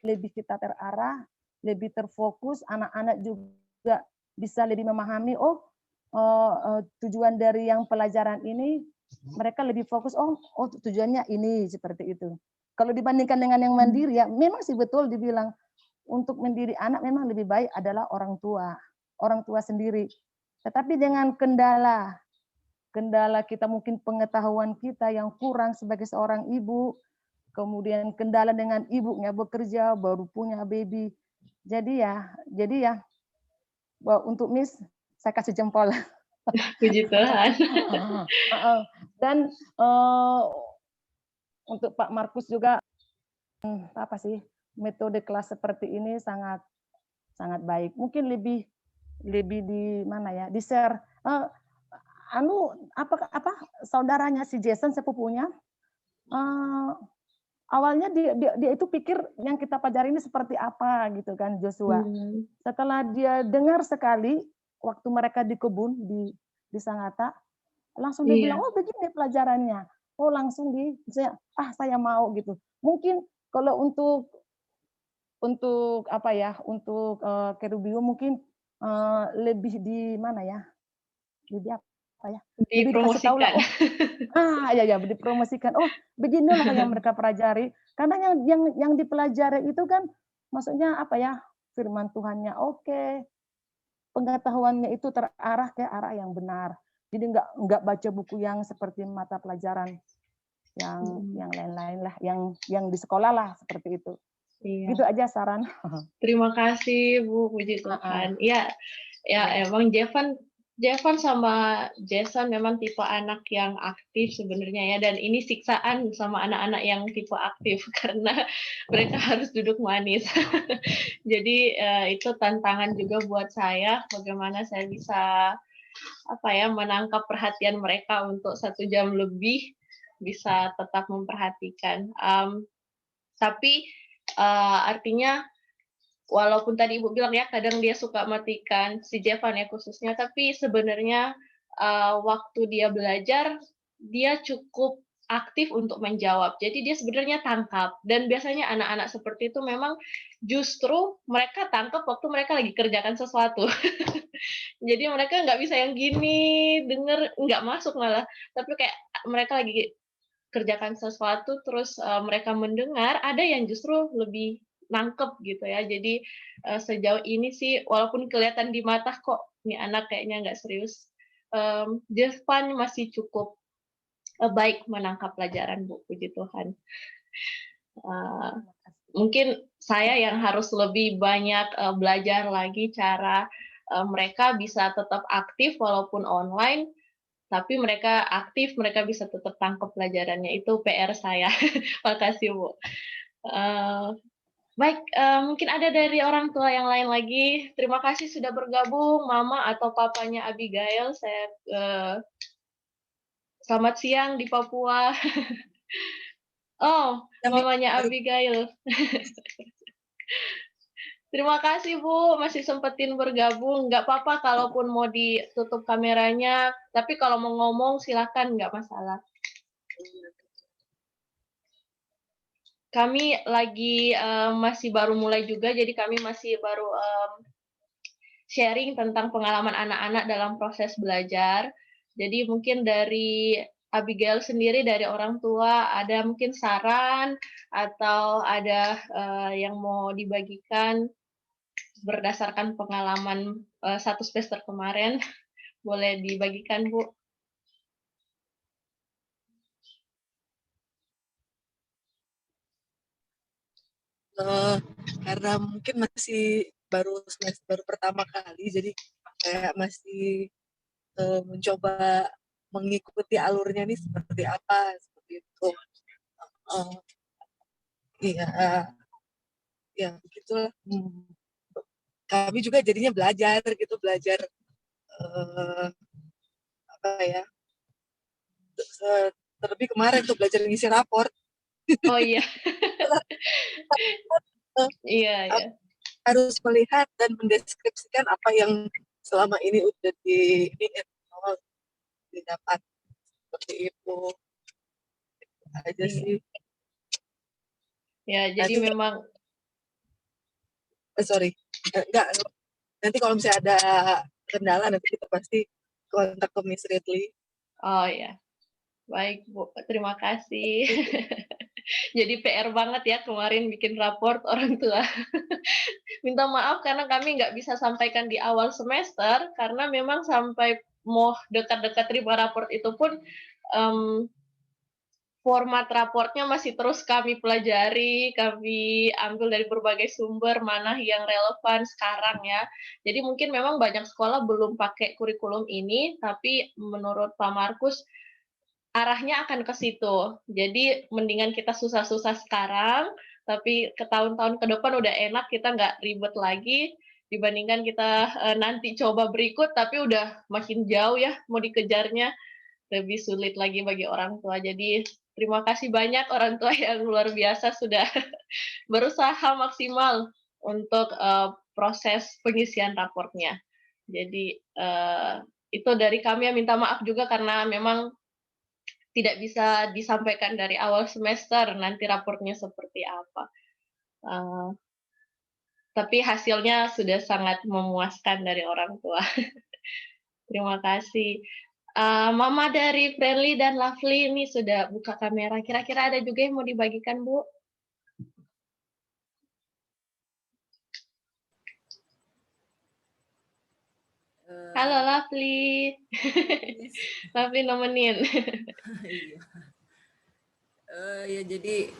lebih kita terarah, lebih terfokus, anak-anak juga bisa lebih memahami tujuan dari yang pelajaran ini, mereka lebih fokus tujuannya ini, seperti itu. Kalau dibandingkan dengan yang mandiri, ya memang sih betul dibilang untuk mendidik anak memang lebih baik adalah orang tua sendiri. Tetapi dengan kendala kita mungkin pengetahuan kita yang kurang sebagai seorang ibu, kemudian kendala dengan ibunya bekerja baru punya baby. Jadi ya untuk Miss saya kasih jempol. Puji Tuhan. Dan untuk Pak Markus juga metode kelas seperti ini sangat sangat baik. Mungkin lebih di mana ya, di share saudaranya si Jason sepupunya awalnya dia itu pikir yang kita pelajari ini seperti apa gitu kan, Joshua. Setelah dia dengar sekali waktu mereka di kebun di Sangatta, langsung dia bilang, oh begini pelajarannya. Oh langsung saya mau gitu. Mungkin kalau untuk Kerubio mungkin lebih di mana ya? Lebih apa ya? Lebih dikasih tahu lah. Dipromosikan. Oh, beginilah yang mereka pelajari. Karena yang dipelajari itu kan maksudnya apa ya? Firman Tuhannya oke. Pengetahuannya itu terarah ke arah yang benar. Jadi enggak baca buku yang seperti mata pelajaran yang lain-lain lah, yang di sekolah lah seperti itu. Iya. Gitu aja saran. Terima kasih Bu, puji Tuhan. Ya emang Jevan sama Jason memang tipe anak yang aktif sebenarnya ya, dan ini siksaan sama anak-anak yang tipe aktif karena mereka harus duduk manis. Jadi itu tantangan juga buat saya, bagaimana saya bisa menangkap perhatian mereka untuk 1 jam lebih, bisa tetap memperhatikan. Tapi artinya walaupun tadi Ibu bilang ya kadang dia suka matikan si Jevan ya khususnya, tapi sebenarnya waktu dia belajar dia cukup aktif untuk menjawab. Jadi dia sebenarnya tangkap, dan biasanya anak-anak seperti itu memang justru mereka tangkap waktu mereka lagi kerjakan sesuatu. Jadi mereka nggak bisa yang gini denger, nggak masuk malah, tapi kayak mereka lagi kerjakan sesuatu terus mereka mendengar, ada yang justru lebih nangkep gitu ya. Jadi sejauh ini sih walaupun kelihatan di mata kok ini anak kayaknya nggak serius, Jevan masih cukup baik menangkap pelajaran Bu, puji Tuhan. Mungkin saya yang harus lebih banyak belajar lagi cara mereka bisa tetap aktif walaupun online, tapi mereka aktif, mereka bisa tetap tangkap pelajarannya. Itu PR saya. Makasih Bu. Baik, mungkin ada dari orang tua yang lain lagi. Terima kasih sudah bergabung, Mama atau Papanya Abigail. Selamat siang di Papua. Oh, Mamanya Abigail. Terima kasih Bu, masih sempetin bergabung. Nggak apa-apa kalaupun mau ditutup kameranya, tapi kalau mau ngomong silakan, nggak masalah. Kami lagi masih baru mulai juga, jadi kami masih baru sharing tentang pengalaman anak-anak dalam proses belajar. Jadi mungkin dari Abigail sendiri, dari orang tua, ada mungkin saran atau ada yang mau dibagikan berdasarkan pengalaman 1 semester kemarin, boleh dibagikan Bu. Karena mungkin masih baru semester pertama kali, jadi kayak masih mencoba mengikuti alurnya nih seperti apa, seperti itu. Ya begitulah. Kami juga jadinya belajar terlebih kemarin tuh belajar ngisi raport. Oh iya. Iya. Harus melihat dan mendeskripsikan apa yang selama ini udah didapat, seperti itu aja sih. Ya, jadi Nanti memang sorry, enggak. Nanti kalau misalnya ada kendala nanti kita pasti kontak ke Miss Ridley. oh ya, baik Bu, terima kasih. Jadi PR banget ya kemarin bikin raport orang tua. Minta maaf karena kami nggak bisa sampaikan di awal semester karena memang sampai mau dekat-dekat terima raport itu pun format raportnya masih terus kami pelajari, kami ambil dari berbagai sumber mana yang relevan sekarang ya. Jadi mungkin memang banyak sekolah belum pakai kurikulum ini, tapi menurut Pak Markus arahnya akan ke situ. Jadi mendingan kita susah-susah sekarang, tapi ke tahun-tahun ke depan udah enak, kita nggak ribet lagi, dibandingkan kita nanti coba berikut, tapi udah makin jauh ya mau dikejarnya, lebih sulit lagi bagi orang tua. Jadi terima kasih banyak orang tua yang luar biasa sudah berusaha maksimal untuk proses pengisian raportnya. Jadi itu dari kami yang minta maaf juga karena memang tidak bisa disampaikan dari awal semester nanti raportnya seperti apa. Tapi hasilnya sudah sangat memuaskan dari orang tua. Terima kasih. Mama dari Friendly dan Lovely ini sudah buka kamera. Kira-kira ada juga yang mau dibagikan, Bu? Halo Lovely. Lovely nemenin. Iya. Ya jadi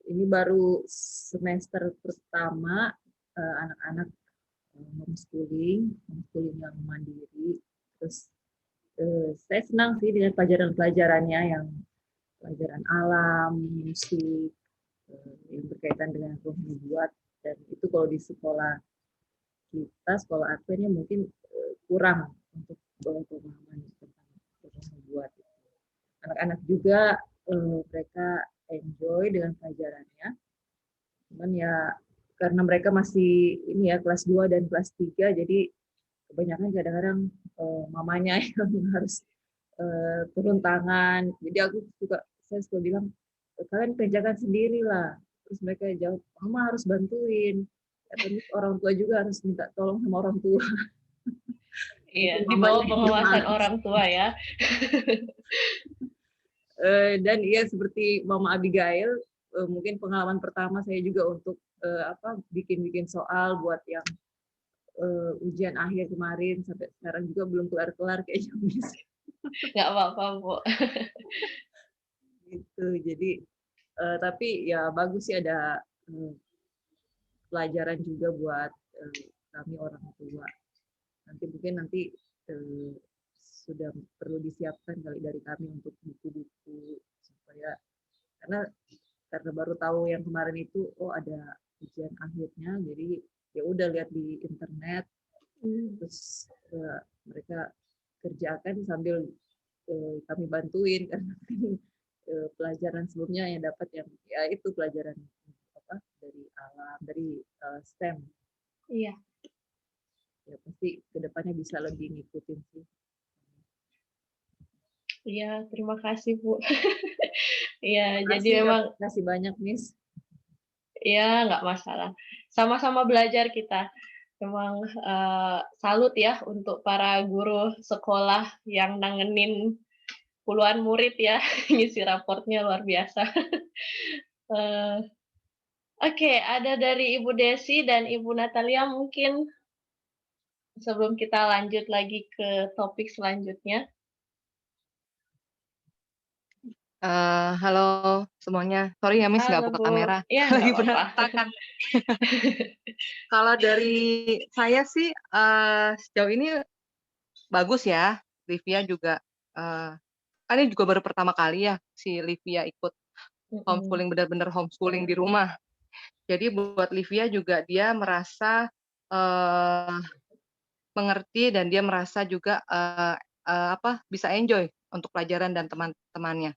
ini baru semester pertama anak-anak homeschooling yang mandiri. Terus saya senang sih dengan pelajaran-pelajarannya yang pelajaran alam, musik, yang berkaitan dengan roh nubuat. Dan itu kalau di sekolah kita, sekolah Advent mungkin kurang untuk pemahaman tentang roh nubuat. Anak-anak juga mereka enjoy dengan pelajarannya. Cuman ya karena mereka masih ini ya kelas 2 dan kelas 3, jadi kebanyakan kadang-kadang mamanya yang harus turun tangan. Jadi saya suka bilang, kalian kerjakan sendiri lah. Terus mereka jawab, mama harus bantuin. Terus orang tua juga harus minta tolong sama orang tua. Iya, di bawah pengawasan orang tua ya. Dan ya seperti Mama Abigail, mungkin pengalaman pertama saya juga untuk bikin soal buat yang ujian akhir kemarin, sampai sekarang juga belum kelar-kelar kayaknya. Nggak apa-apa, Bu. Gitu. Jadi tapi ya bagus sih ada pelajaran juga buat kami orang tua. Nanti sudah perlu disiapkan kali dari kami untuk buku-buku supaya karena baru tahu yang kemarin itu ada ujian akhirnya, jadi ya udah lihat di internet, terus mereka kerjakan sambil kami bantuin karena pelajaran sebelumnya yang dapat yang ya itu pelajaran dari alam, dari STEM. Iya. Ya pasti kedepannya bisa lebih ngikutin sih. Iya, terima kasih Bu. Iya, jadi memang. Terima kasih banyak, Miss. Iya, nggak masalah. Sama-sama belajar kita. Memang salut ya untuk para guru sekolah yang nangenin puluhan murid ya, ngisi raportnya luar biasa. Oke, ada dari Ibu Desi dan Ibu Natalia mungkin sebelum kita lanjut lagi ke topik selanjutnya. Halo semuanya. Sorry ya Miss nggak buka kamera. Ya, Lagi nggak apa-apa. berantakan. Kalau dari saya sih sejauh ini bagus ya. Livia juga kan ini juga baru pertama kali ya si Livia ikut homeschooling, benar-benar homeschooling di rumah. Jadi buat Livia juga dia merasa mengerti dan dia merasa juga bisa enjoy untuk pelajaran dan teman-temannya.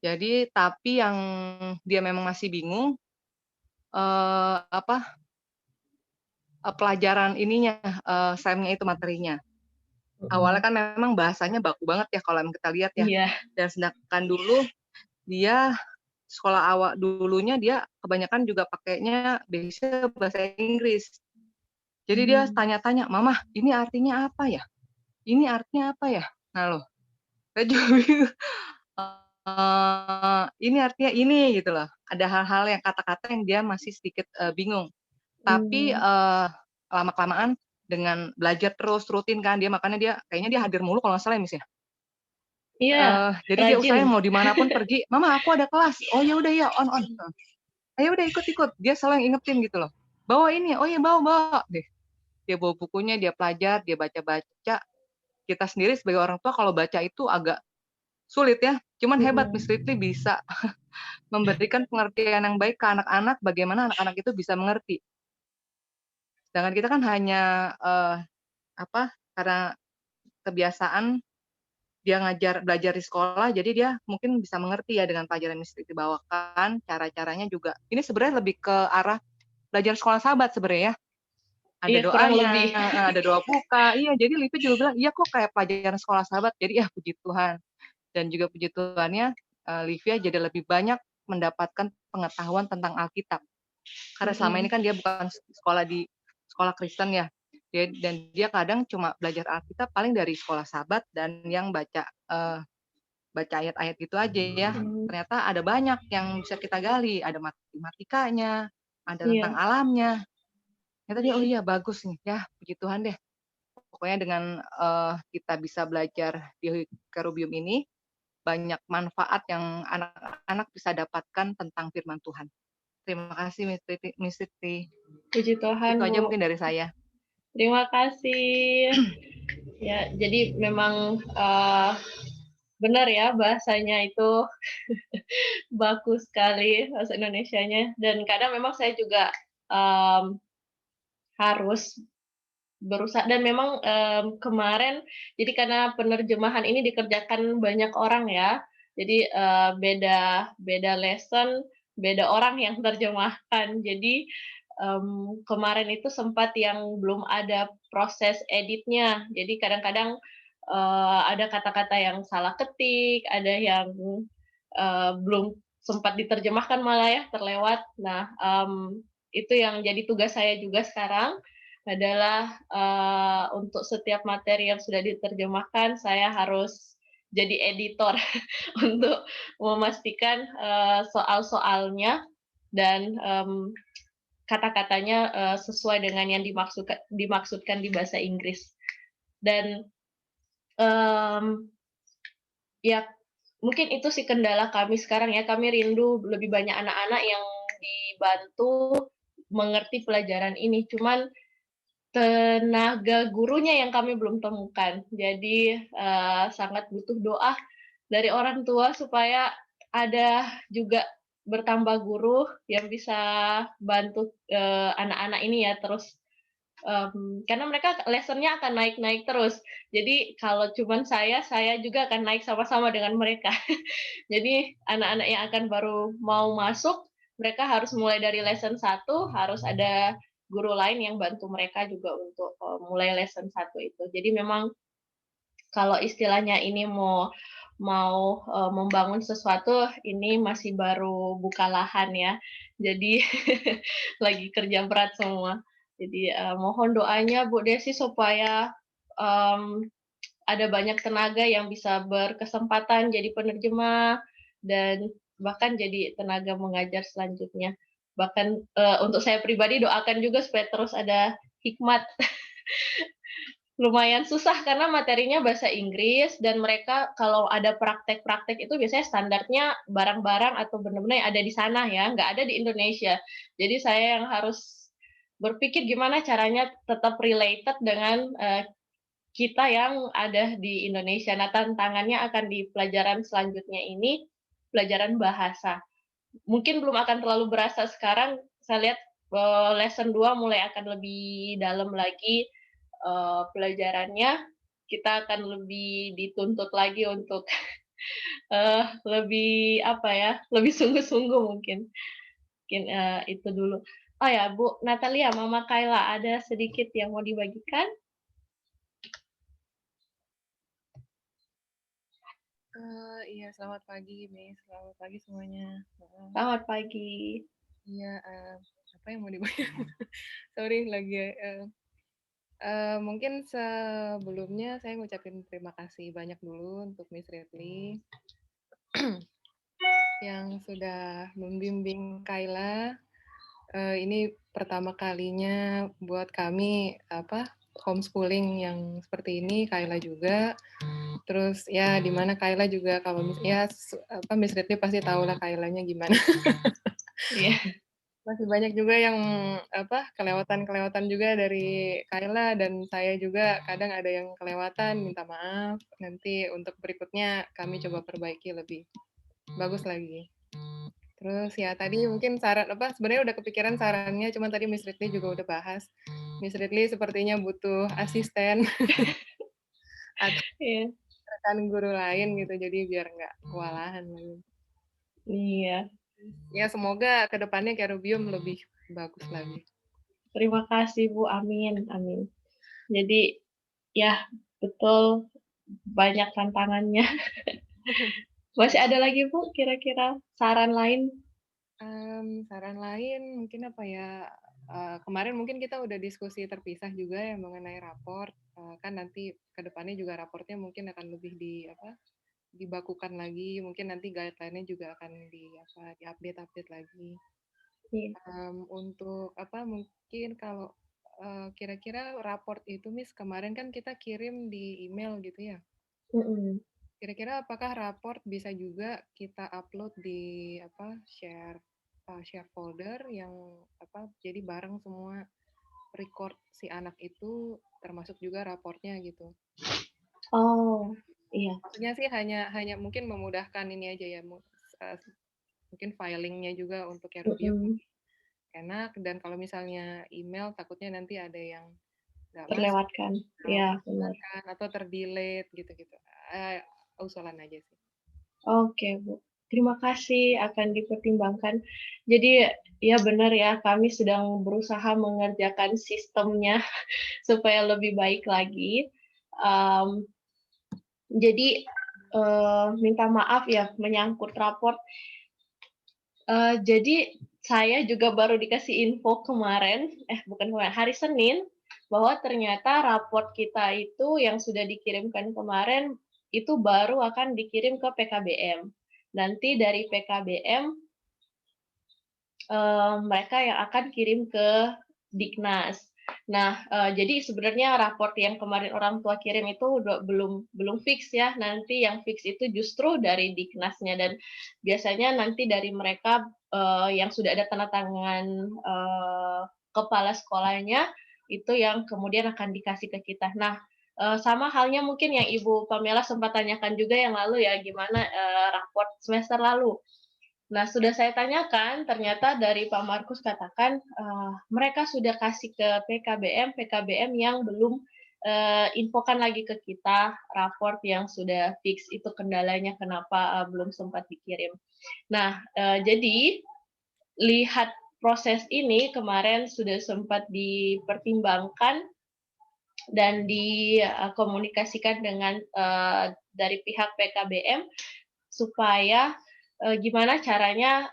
Jadi tapi yang dia memang masih bingung pelajaran ininya, STEM-nya itu materinya. Awalnya kan memang bahasanya baku banget ya kalau kita lihat ya. Iya. Dan sedangkan dulu dia sekolah awal dulunya dia kebanyakan juga pakainya biasanya bahasa Inggris. Jadi dia tanya-tanya, "Mama, ini artinya apa ya? Ini artinya apa ya?" Nah loh, saya juga bingung. Ini artinya ini gitu loh. Ada hal-hal yang kata-kata yang dia masih sedikit bingung. Tapi lama-kelamaan dengan belajar terus rutin kan dia, makanya dia kayaknya dia hadir mulu kalau nggak salah ya Miss ya. Iya, Jadi dia usahain rajin. mau dimanapun pergi, "Mama aku ada kelas." "Oh ya udah ya, on." "Ayo udah ikut." Dia selalu yang ingetin gitu loh. "Bawa ini." "Oh ya bawa." Deh. Dia bawa bukunya, dia pelajar, dia baca-baca. Kita sendiri sebagai orang tua kalau baca itu agak sulit ya. Cuman hebat Miss Liti bisa memberikan pengertian yang baik ke anak-anak, bagaimana anak-anak itu bisa mengerti. Sedangkan kita kan hanya karena kebiasaan dia belajar di sekolah, jadi dia mungkin bisa mengerti ya dengan pelajaran yang Miss Titi bawakan, cara-caranya juga. Ini sebenarnya lebih ke arah belajar sekolah sahabat sebenarnya ya. Ada Iya, kurang doanya, lebih. ada doa buka. Iya, jadi Livi juga bilang, "Iya kok kayak pelajaran sekolah sahabat." Jadi ya puji Tuhan. Dan juga puji Tuhannya Livia jadi lebih banyak mendapatkan pengetahuan tentang Alkitab. Karena selama ini kan dia bukan sekolah di sekolah Kristen ya. Dan dia kadang cuma belajar Alkitab paling dari sekolah sahabat dan yang baca ayat-ayat gitu aja ya. Ternyata ada banyak yang bisa kita gali, ada matematikanya, ada tentang Iya. alamnya. Ternyata dia, oh iya bagus nih ya, puji Tuhan deh. Pokoknya dengan kita bisa belajar di Kerubium ini, banyak manfaat yang anak-anak bisa dapatkan tentang firman Tuhan. Terima kasih Miss Siti. Puji Tuhan, Itu aja Bu. mungkin dari saya. Terima kasih. Ya, jadi memang benar ya bahasanya itu bagus sekali bahasa Indonesianya. Dan kadang memang saya juga harus berusaha dan memang kemarin jadi karena penerjemahan ini dikerjakan banyak orang ya. Jadi beda lesson, beda orang yang terjemahkan. Jadi kemarin itu sempat yang belum ada proses editnya. Jadi kadang-kadang ada kata-kata yang salah ketik, ada yang belum sempat diterjemahkan malah ya terlewat. Nah, itu yang jadi tugas saya juga sekarang adalah untuk setiap materi yang sudah diterjemahkan saya harus jadi editor untuk memastikan soal-soalnya dan kata-katanya sesuai dengan yang dimaksudkan di bahasa Inggris. Dan ya mungkin itu sih kendala kami sekarang ya, kami rindu lebih banyak anak-anak yang dibantu mengerti pelajaran ini, cuman tenaga gurunya yang kami belum temukan. Jadi sangat butuh doa dari orang tua supaya ada juga bertambah guru yang bisa bantu anak-anak ini ya terus karena mereka lesson-nya akan naik-naik terus. Jadi kalau cuman saya juga akan naik sama-sama dengan mereka. Jadi anak-anak yang akan baru mau masuk, mereka harus mulai dari lesson 1, harus ada guru lain yang bantu mereka juga untuk mulai lesson 1 itu. Jadi memang kalau istilahnya ini mau membangun sesuatu, ini masih baru buka lahan ya. Jadi lagi kerja berat semua. Jadi mohon doanya Bu Desi supaya ada banyak tenaga yang bisa berkesempatan jadi penerjemah dan bahkan jadi tenaga mengajar selanjutnya. Bahkan untuk saya pribadi doakan juga supaya terus ada hikmat. Lumayan susah karena materinya bahasa Inggris dan mereka kalau ada praktek-praktek itu biasanya standarnya barang-barang atau benar-benar yang ada di sana ya, nggak ada di Indonesia. Jadi saya yang harus berpikir gimana caranya tetap related dengan kita yang ada di Indonesia. Nah, tantangannya akan di pelajaran selanjutnya ini, pelajaran bahasa. Mungkin belum akan terlalu berasa sekarang, saya lihat lesson 2 mulai akan lebih dalam lagi pelajarannya, kita akan lebih dituntut lagi untuk lebih lebih sungguh-sungguh mungkin itu dulu. Oh ya, Bu Natalia, Mama Kayla, ada sedikit yang mau dibagikan? Iya, selamat pagi, Miss. Selamat pagi semuanya. Selamat pagi. Iya, apa yang mau dibayar? Sorry, lagi. Mungkin sebelumnya saya ngucapin terima kasih banyak dulu untuk Miss Retli yang sudah membimbing Kayla. Ini pertama kalinya buat kami homeschooling yang seperti ini, Kayla juga. Terus ya di mana Kayla juga kalau Miss Retli pasti tahu lah Kaylanya gimana. Iya. Masih banyak juga yang kelewatan juga dari Kayla dan saya juga kadang ada yang kelewatan, minta maaf. Nanti untuk berikutnya kami coba perbaiki lebih bagus lagi. Terus ya tadi mungkin sebenarnya udah kepikiran sarannya, cuma tadi Miss Ridley juga udah bahas. Miss Ridley sepertinya butuh asisten atau rekan guru lain gitu, jadi biar nggak kewalahan lagi. Iya. Ya semoga kedepannya Kerubium lebih bagus lagi. Terima kasih Bu, amin, amin. Jadi ya betul banyak tantangannya. Masih ada lagi Bu kira-kira saran lain? Saran lain mungkin apa ya, kemarin mungkin kita udah diskusi terpisah juga ya mengenai raport, kan nanti kedepannya juga raportnya mungkin akan lebih dibakukan lagi, mungkin nanti guideline-nya juga akan di-update lagi. Untuk mungkin kalau kira-kira raport itu Miss kemarin kan kita kirim di email gitu ya. Kira-kira apakah raport bisa juga kita upload di share folder yang jadi bareng semua record si anak itu termasuk juga raportnya gitu. Oh, iya. Maksudnya sih hanya mungkin memudahkan ini aja ya, mungkin filingnya juga untuk Kerubium enak, dan kalau misalnya email takutnya nanti ada yang nggak terlewatkan. Ya, benar. Atau terdelete gitu-gitu. Usulan aja sih. Oke, Bu. Terima kasih, akan dipertimbangkan. Jadi ya benar ya, kami sedang berusaha mengerjakan sistemnya supaya lebih baik lagi. Jadi minta maaf ya menyangkut raport. Jadi saya juga baru dikasih info hari Senin, bahwa ternyata raport kita itu yang sudah dikirimkan kemarin itu baru akan dikirim ke PKBM. Nanti dari PKBM mereka yang akan kirim ke Diknas. Nah, jadi sebenarnya raport yang kemarin orang tua kirim itu belum fix ya. Nanti yang fix itu justru dari Diknasnya, dan biasanya nanti dari mereka yang sudah ada tanda tangan kepala sekolahnya itu yang kemudian akan dikasih ke kita. Nah, sama halnya mungkin yang Ibu Pamela sempat tanyakan juga yang lalu ya, gimana raport semester lalu. Nah, sudah saya tanyakan, ternyata dari Pak Markus katakan mereka sudah kasih ke PKBM yang belum infokan lagi ke kita raport yang sudah fix, itu kendalanya kenapa belum sempat dikirim. Nah, jadi lihat proses ini kemarin sudah sempat dipertimbangkan dan dikomunikasikan dengan dari pihak PKBM supaya gimana caranya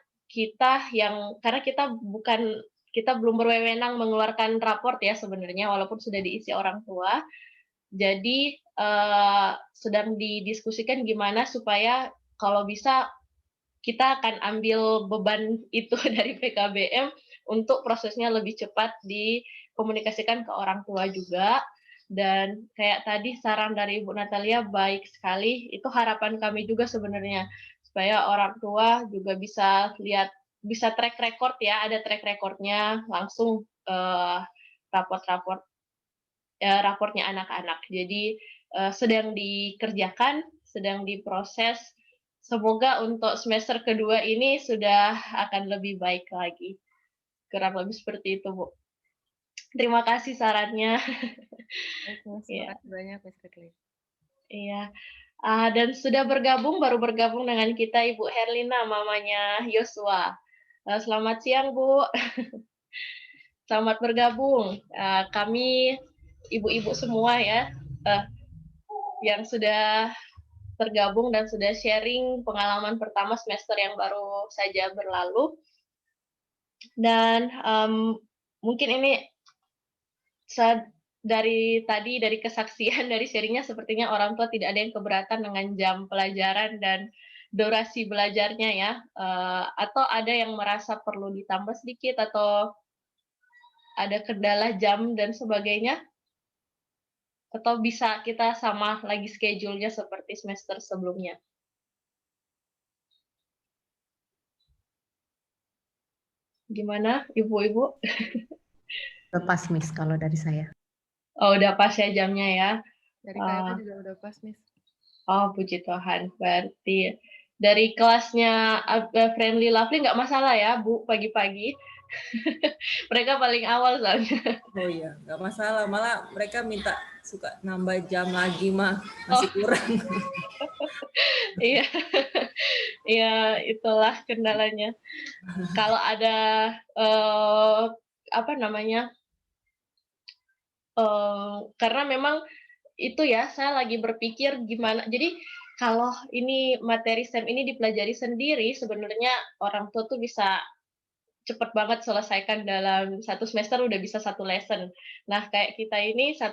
karena kita belum berwenang mengeluarkan raport ya sebenarnya, walaupun sudah diisi orang tua. Jadi sedang didiskusikan gimana supaya kalau bisa kita akan ambil beban itu dari PKBM untuk prosesnya lebih cepat dikomunikasikan ke orang tua juga. Dan kayak tadi saran dari Ibu Natalia baik sekali, itu harapan kami juga sebenarnya, supaya orang tua juga bisa track record ya, ada track recordnya langsung raportnya anak-anak. Jadi sedang dikerjakan, sedang diproses. Semoga untuk semester kedua ini sudah akan lebih baik lagi. Kurang lebih seperti itu, Bu. Terima kasih sarannya. Terima kasih banyak, Miss Ridley. Iya. Dan baru bergabung dengan kita Ibu Herlina, mamanya Yosua. Selamat siang, Bu. Selamat bergabung. Kami ibu-ibu semua ya, yang sudah tergabung dan sudah sharing pengalaman pertama semester yang baru saja berlalu. Dan mungkin ini dari kesaksian, dari sharingnya sepertinya orang tua tidak ada yang keberatan dengan jam pelajaran dan durasi belajarnya ya, atau ada yang merasa perlu ditambah sedikit atau ada kendala jam dan sebagainya, atau bisa kita sama lagi schedule-nya seperti semester sebelumnya. Gimana ibu-ibu? Lepas Miss kalau dari saya. Oh, udah pas ya jamnya ya. Dari Kayla juga udah pas, Miss. Oh, puji Tuhan. Berarti dari kelasnya Friendly Lovely nggak masalah ya, Bu, pagi-pagi. Mereka paling awal soalnya. Oh iya, nggak masalah. Malah mereka minta suka nambah jam lagi mah, masih kurang. Iya, iya itulah kendalanya. Kalau ada apa namanya, karena memang itu ya, saya lagi berpikir gimana. Jadi kalau ini materi STEM ini dipelajari sendiri, sebenarnya orang tua tuh bisa cepet banget selesaikan dalam 1 semester udah bisa 1 lesson. Nah, kayak kita ini 1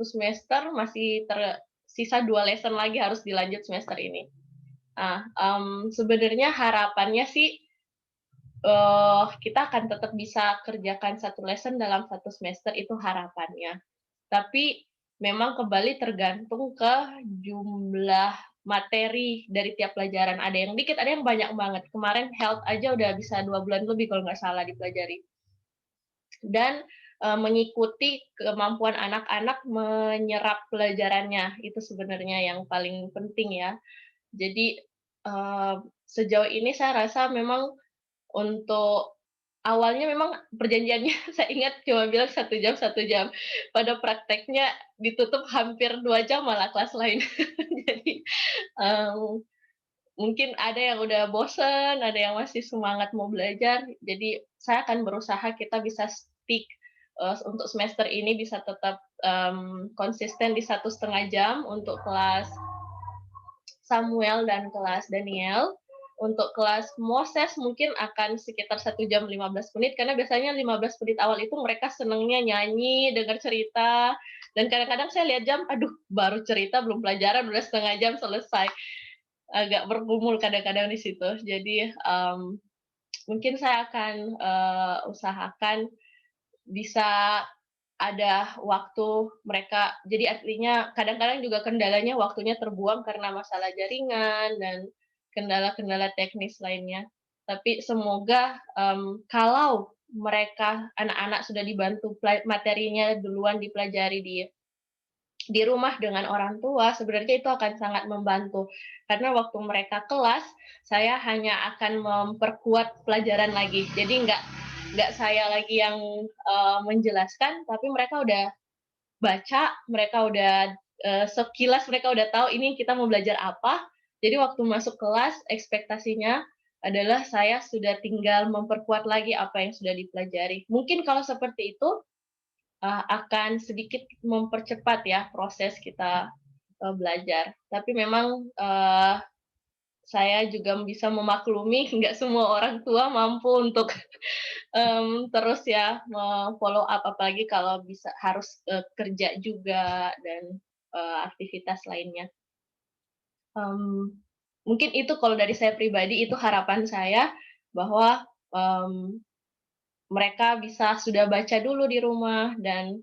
semester masih tersisa 2 lesson lagi harus dilanjut semester ini. Nah, sebenarnya harapannya sih kita akan tetap bisa kerjakan 1 lesson dalam 1 semester, itu harapannya. Tapi memang kembali tergantung ke jumlah materi dari tiap pelajaran. Ada yang dikit, ada yang banyak banget. Kemarin health aja udah bisa 2 bulan lebih kalau nggak salah dipelajari. Dan mengikuti kemampuan anak-anak menyerap pelajarannya, itu sebenarnya yang paling penting ya. Jadi sejauh ini saya rasa memang untuk awalnya memang perjanjiannya saya ingat cuma bilang 1 jam 1 jam. Pada prakteknya ditutup hampir 2 jam malah kelas lain. Jadi, mungkin ada yang udah bosen, ada yang masih semangat mau belajar. Jadi saya akan berusaha kita bisa stick, untuk semester ini bisa tetap, konsisten di 1,5 jam untuk kelas Samuel dan kelas Daniel. Untuk kelas Moses mungkin akan sekitar 1 jam 15 menit, karena biasanya 15 menit awal itu mereka senangnya nyanyi, dengar cerita, dan kadang-kadang saya lihat jam, aduh baru cerita, belum pelajaran, udah 1/2 jam selesai. Agak bergumul kadang-kadang di situ. Jadi, mungkin saya akan usahakan bisa ada waktu mereka, jadi artinya kadang-kadang juga kendalanya waktunya terbuang karena masalah jaringan dan kendala-kendala teknis lainnya. Tapi semoga kalau mereka anak-anak sudah dibantu materinya duluan dipelajari di rumah dengan orang tua, sebenarnya itu akan sangat membantu. Karena waktu mereka kelas, saya hanya akan memperkuat pelajaran lagi. Jadi nggak saya lagi yang menjelaskan, tapi mereka udah baca, mereka udah sekilas mereka udah tahu ini kita mau belajar apa. Jadi waktu masuk kelas, ekspektasinya adalah saya sudah tinggal memperkuat lagi apa yang sudah dipelajari. Mungkin kalau seperti itu akan sedikit mempercepat ya proses kita belajar. Tapi memang saya juga bisa memaklumi nggak semua orang tua mampu untuk terus ya follow up, apalagi kalau bisa harus kerja juga dan aktivitas lainnya. Mungkin itu kalau dari saya pribadi, itu harapan saya bahwa mereka bisa sudah baca dulu di rumah, dan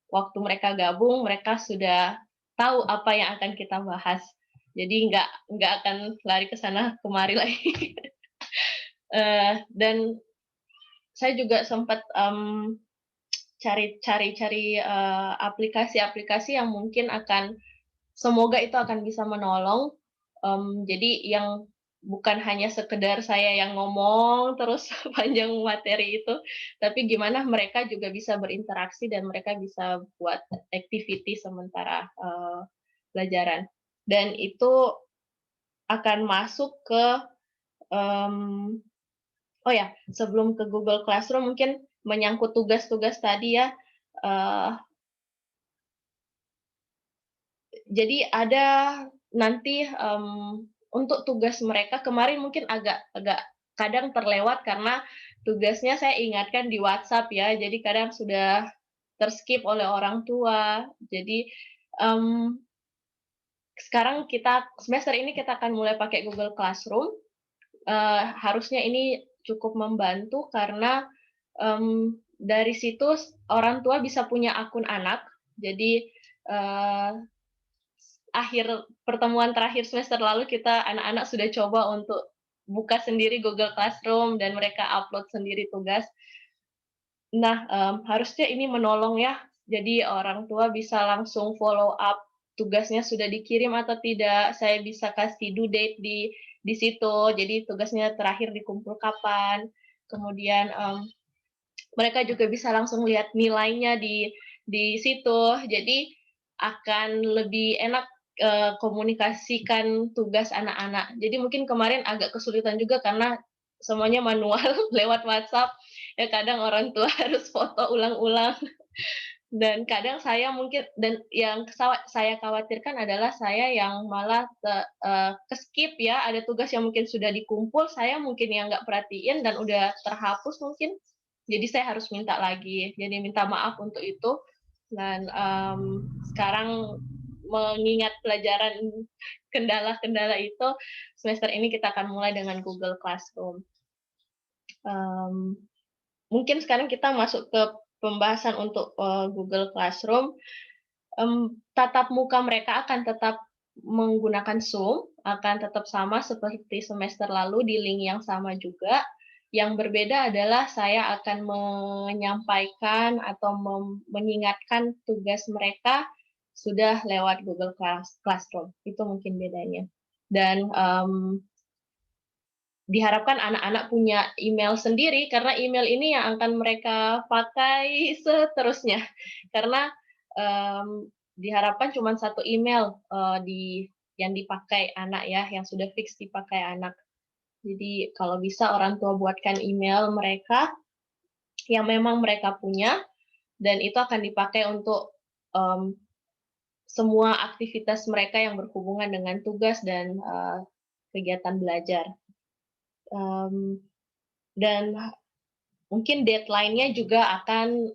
waktu mereka gabung, mereka sudah tahu apa yang akan kita bahas. Jadi nggak akan lari ke sana kemari lagi. Dan saya juga sempat cari aplikasi-aplikasi yang mungkin semoga itu akan bisa menolong. Jadi yang bukan hanya sekedar saya yang ngomong terus panjang materi itu, tapi gimana mereka juga bisa berinteraksi dan mereka bisa buat activity sementara pelajaran. Dan itu akan masuk ke oh ya, sebelum ke Google Classroom mungkin menyangkut tugas-tugas tadi ya. Jadi ada nanti untuk tugas mereka kemarin mungkin agak kadang terlewat karena tugasnya saya ingatkan di WhatsApp ya. Jadi kadang sudah terskip oleh orang tua. Jadi sekarang semester ini kita akan mulai pakai Google Classroom. Harusnya ini cukup membantu karena dari situ orang tua bisa punya akun anak. Jadi pertemuan terakhir semester lalu anak-anak sudah coba untuk buka sendiri Google Classroom dan mereka upload sendiri tugas. Nah, harusnya ini menolong ya. Jadi orang tua bisa langsung follow up tugasnya sudah dikirim atau tidak. Saya bisa kasih due date di situ. Jadi tugasnya terakhir dikumpul kapan. Kemudian mereka juga bisa langsung lihat nilainya di situ. Jadi akan lebih enak komunikasikan tugas anak-anak. Jadi mungkin kemarin agak kesulitan juga karena semuanya manual lewat WhatsApp. Ya kadang orang tua harus foto ulang-ulang. Dan kadang saya mungkin, dan yang saya khawatirkan adalah saya yang malah keskip ya, ada tugas yang mungkin sudah dikumpul, saya mungkin yang nggak perhatiin dan udah terhapus mungkin. Jadi saya harus minta lagi. Jadi minta maaf untuk itu. Dan sekarang mengingat pelajaran kendala-kendala itu, semester ini kita akan mulai dengan Google Classroom. Mungkin sekarang kita masuk ke pembahasan untuk Google Classroom. Tatap muka mereka akan tetap menggunakan Zoom, akan tetap sama seperti semester lalu di link yang sama juga. Yang berbeda adalah saya akan menyampaikan atau mengingatkan tugas mereka sudah lewat Google Classroom. Itu mungkin bedanya. Dan diharapkan anak-anak punya email sendiri, karena email ini yang akan mereka pakai seterusnya. Karena diharapkan cuma satu email yang dipakai anak ya, yang sudah fix dipakai anak. Jadi kalau bisa orang tua buatkan email mereka yang memang mereka punya, dan itu akan dipakai untuk semua aktivitas mereka yang berhubungan dengan tugas dan kegiatan belajar. Dan mungkin deadline-nya juga akan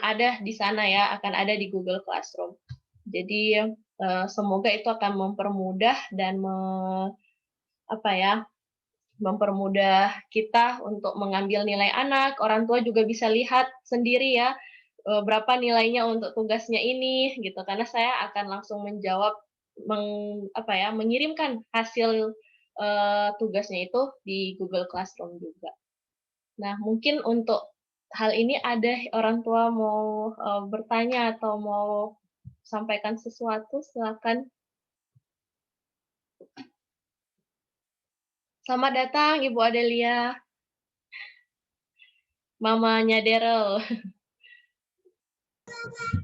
ada di sana ya, akan ada di Google Classroom. Jadi semoga itu akan mempermudah dan mempermudah kita untuk mengambil nilai anak. Orang tua juga bisa lihat sendiri ya berapa nilainya untuk tugasnya ini gitu, karena saya akan langsung menjawab mengirimkan hasil tugasnya itu di Google Classroom juga. Nah, mungkin untuk hal ini ada orang tua mau bertanya atau mau sampaikan sesuatu, silakan. Selamat datang Ibu Adelia, mamanya Daryl.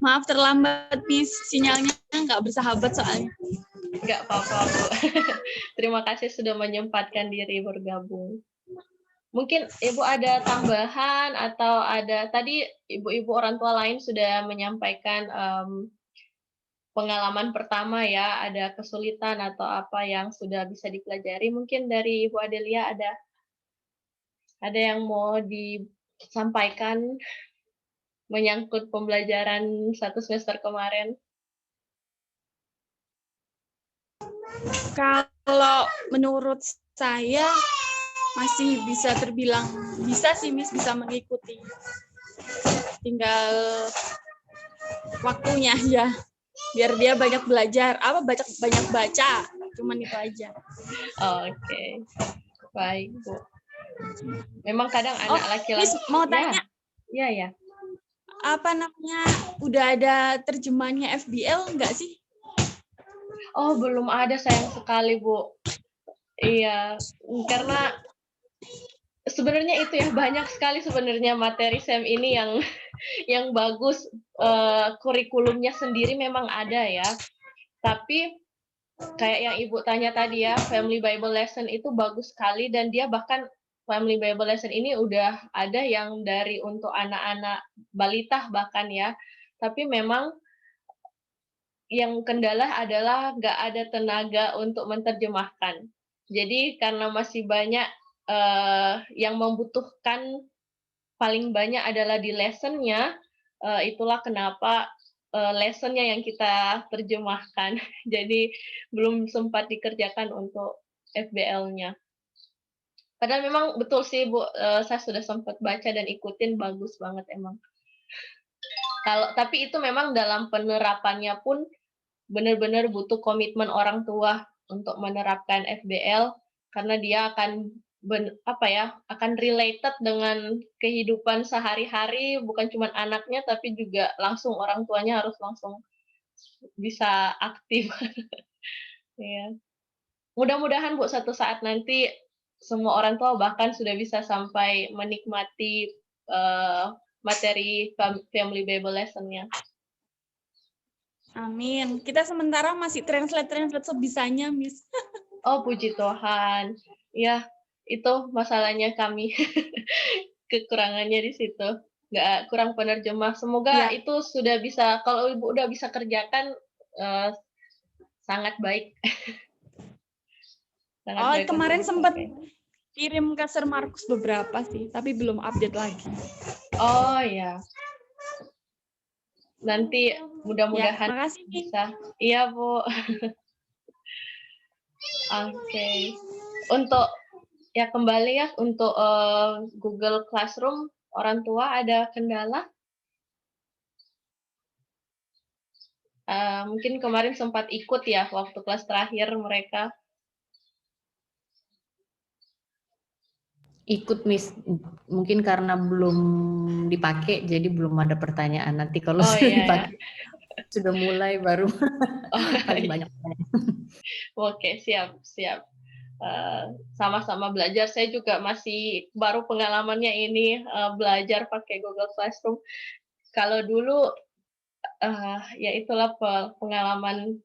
Maaf terlambat, Miss. Sinyalnya nggak bersahabat soalnya. Nggak apa-apa, Bu. Terima kasih sudah menyempatkan diri bergabung. Mungkin Ibu ada tambahan atau ada, tadi ibu-ibu orang tua lain sudah menyampaikan pengalaman pertama ya, ada kesulitan atau apa yang sudah bisa dipelajari. Mungkin dari Ibu Adelia ada yang mau disampaikan menyangkut pembelajaran satu semester kemarin? Kalau menurut saya masih bisa terbilang bisa sih, Miss, bisa mengikuti. Tinggal waktunya aja. Biar dia banyak belajar, banyak baca. Cuman itu aja. Oke. Baik, Bu. Memang kadang anak laki-laki. Miss, mau tanya. Iya. Apa namanya, udah ada terjemahannya FBL enggak sih? Oh, belum ada, sayang sekali, Bu. Iya, karena sebenarnya itu ya, banyak sekali sebenarnya materi SEM ini yang bagus, kurikulumnya sendiri memang ada ya. Tapi kayak yang Ibu tanya tadi ya, Family Bible Lesson itu bagus sekali, dan dia bahkan Family Bible Lesson ini udah ada yang dari untuk anak-anak balita bahkan ya. Tapi memang yang kendala adalah nggak ada tenaga untuk menerjemahkan. Jadi karena masih banyak yang membutuhkan paling banyak adalah di lesson-nya, itulah kenapa lesson-nya yang kita terjemahkan. Jadi belum sempat dikerjakan untuk FBL-nya. Padahal memang betul sih Bu, saya sudah sempat baca dan ikutin, bagus banget emang. Tapi itu memang dalam penerapannya pun benar-benar butuh komitmen orang tua untuk menerapkan FBL karena dia akan akan related dengan kehidupan sehari-hari, bukan cuma anaknya tapi juga langsung orang tuanya harus langsung bisa aktif. Ya. Mudah-mudahan Bu suatu saat nanti semua orang tua bahkan sudah bisa sampai menikmati materi Family Bible Lesson-nya. Amin. Kita sementara masih translate sebisanya, Miss. Oh, puji Tuhan. Ya, itu masalahnya kami. Kekurangannya di situ. Nggak kurang penerjemah. Semoga Ya. itu sudah bisa, kalau Ibu udah bisa kerjakan, sangat baik. Sangat Oh, baik kemarin untuk sempat dipakai. kirim ke Sir Markus beberapa sih, tapi belum update lagi. Oh, ya. Nanti mudah-mudahan makasih, Ning. bisa. Iya, Bu. Oke. Untuk ya kembali ya untuk Google Classroom, orang tua ada kendala? Mungkin kemarin sempat ikut ya waktu kelas terakhir mereka. Ikut Miss, mungkin karena belum dipakai jadi belum ada pertanyaan. Nanti kalau Oh sudah iya ya. dipakai sudah mulai baru paling iya. banyak pertanyaan. Oke, siap. Sama-sama belajar. Saya juga masih baru pengalamannya ini belajar pakai Google Classroom. Kalau dulu ya itulah pengalaman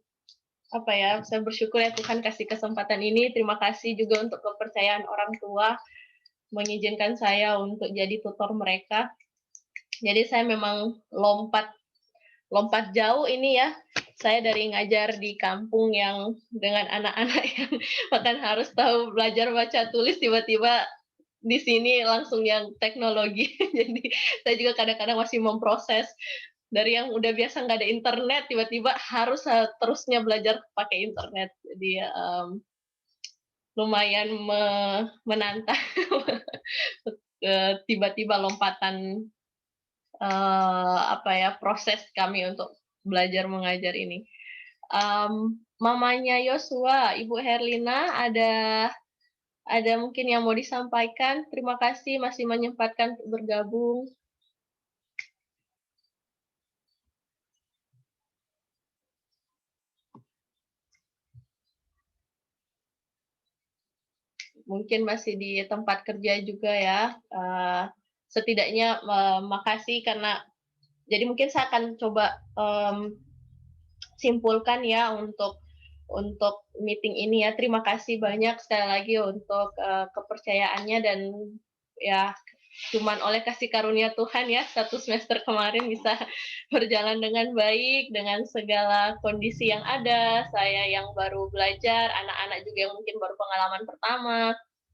saya bersyukur ya Tuhan kasih kesempatan ini. Terima kasih juga untuk kepercayaan orang tua mengizinkan saya untuk jadi tutor mereka. Jadi saya memang lompat jauh ini ya. Saya dari ngajar di kampung yang dengan anak-anak yang bahkan harus tahu belajar baca tulis, tiba-tiba di sini langsung yang teknologi. Jadi saya juga kadang-kadang masih memproses dari yang udah biasa nggak ada internet, tiba-tiba harus terusnya belajar pakai internet. Jadi lumayan menantang tiba-tiba lompatan proses kami untuk belajar mengajar ini. Mamanya Yosua, Ibu Herlina, ada mungkin yang mau disampaikan? Terima kasih masih menyempatkan untuk bergabung. Mungkin masih di tempat kerja juga ya. Setidaknya makasih karena jadi mungkin saya akan coba simpulkan ya untuk meeting ini ya. Terima kasih banyak sekali lagi untuk kepercayaannya dan ya cuman oleh kasih karunia Tuhan ya 1 semester kemarin bisa berjalan dengan baik dengan segala kondisi yang ada. Saya yang baru belajar, anak-anak juga yang mungkin baru pengalaman pertama.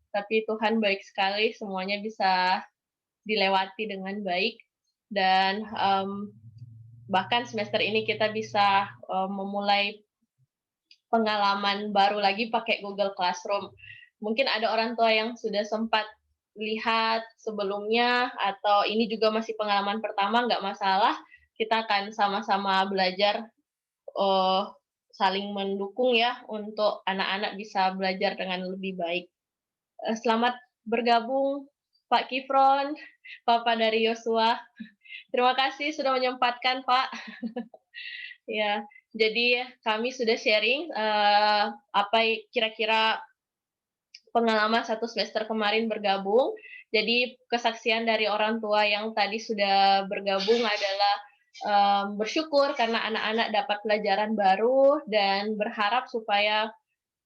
Tapi Tuhan baik sekali, semuanya bisa dilewati dengan baik dan bahkan semester ini kita bisa memulai pengalaman baru lagi pakai Google Classroom. Mungkin ada orang tua yang sudah sempat lihat sebelumnya atau ini juga masih pengalaman pertama, nggak masalah. Kita akan sama-sama belajar saling mendukung ya untuk anak-anak bisa belajar dengan lebih baik. Selamat bergabung Pak Kifron, Papa dari Yosua. Terima kasih sudah menyempatkan Pak. Ya, jadi kami sudah sharing apa kira-kira pengalaman 1 semester kemarin bergabung. Jadi kesaksian dari orang tua yang tadi sudah bergabung adalah bersyukur karena anak-anak dapat pelajaran baru dan berharap supaya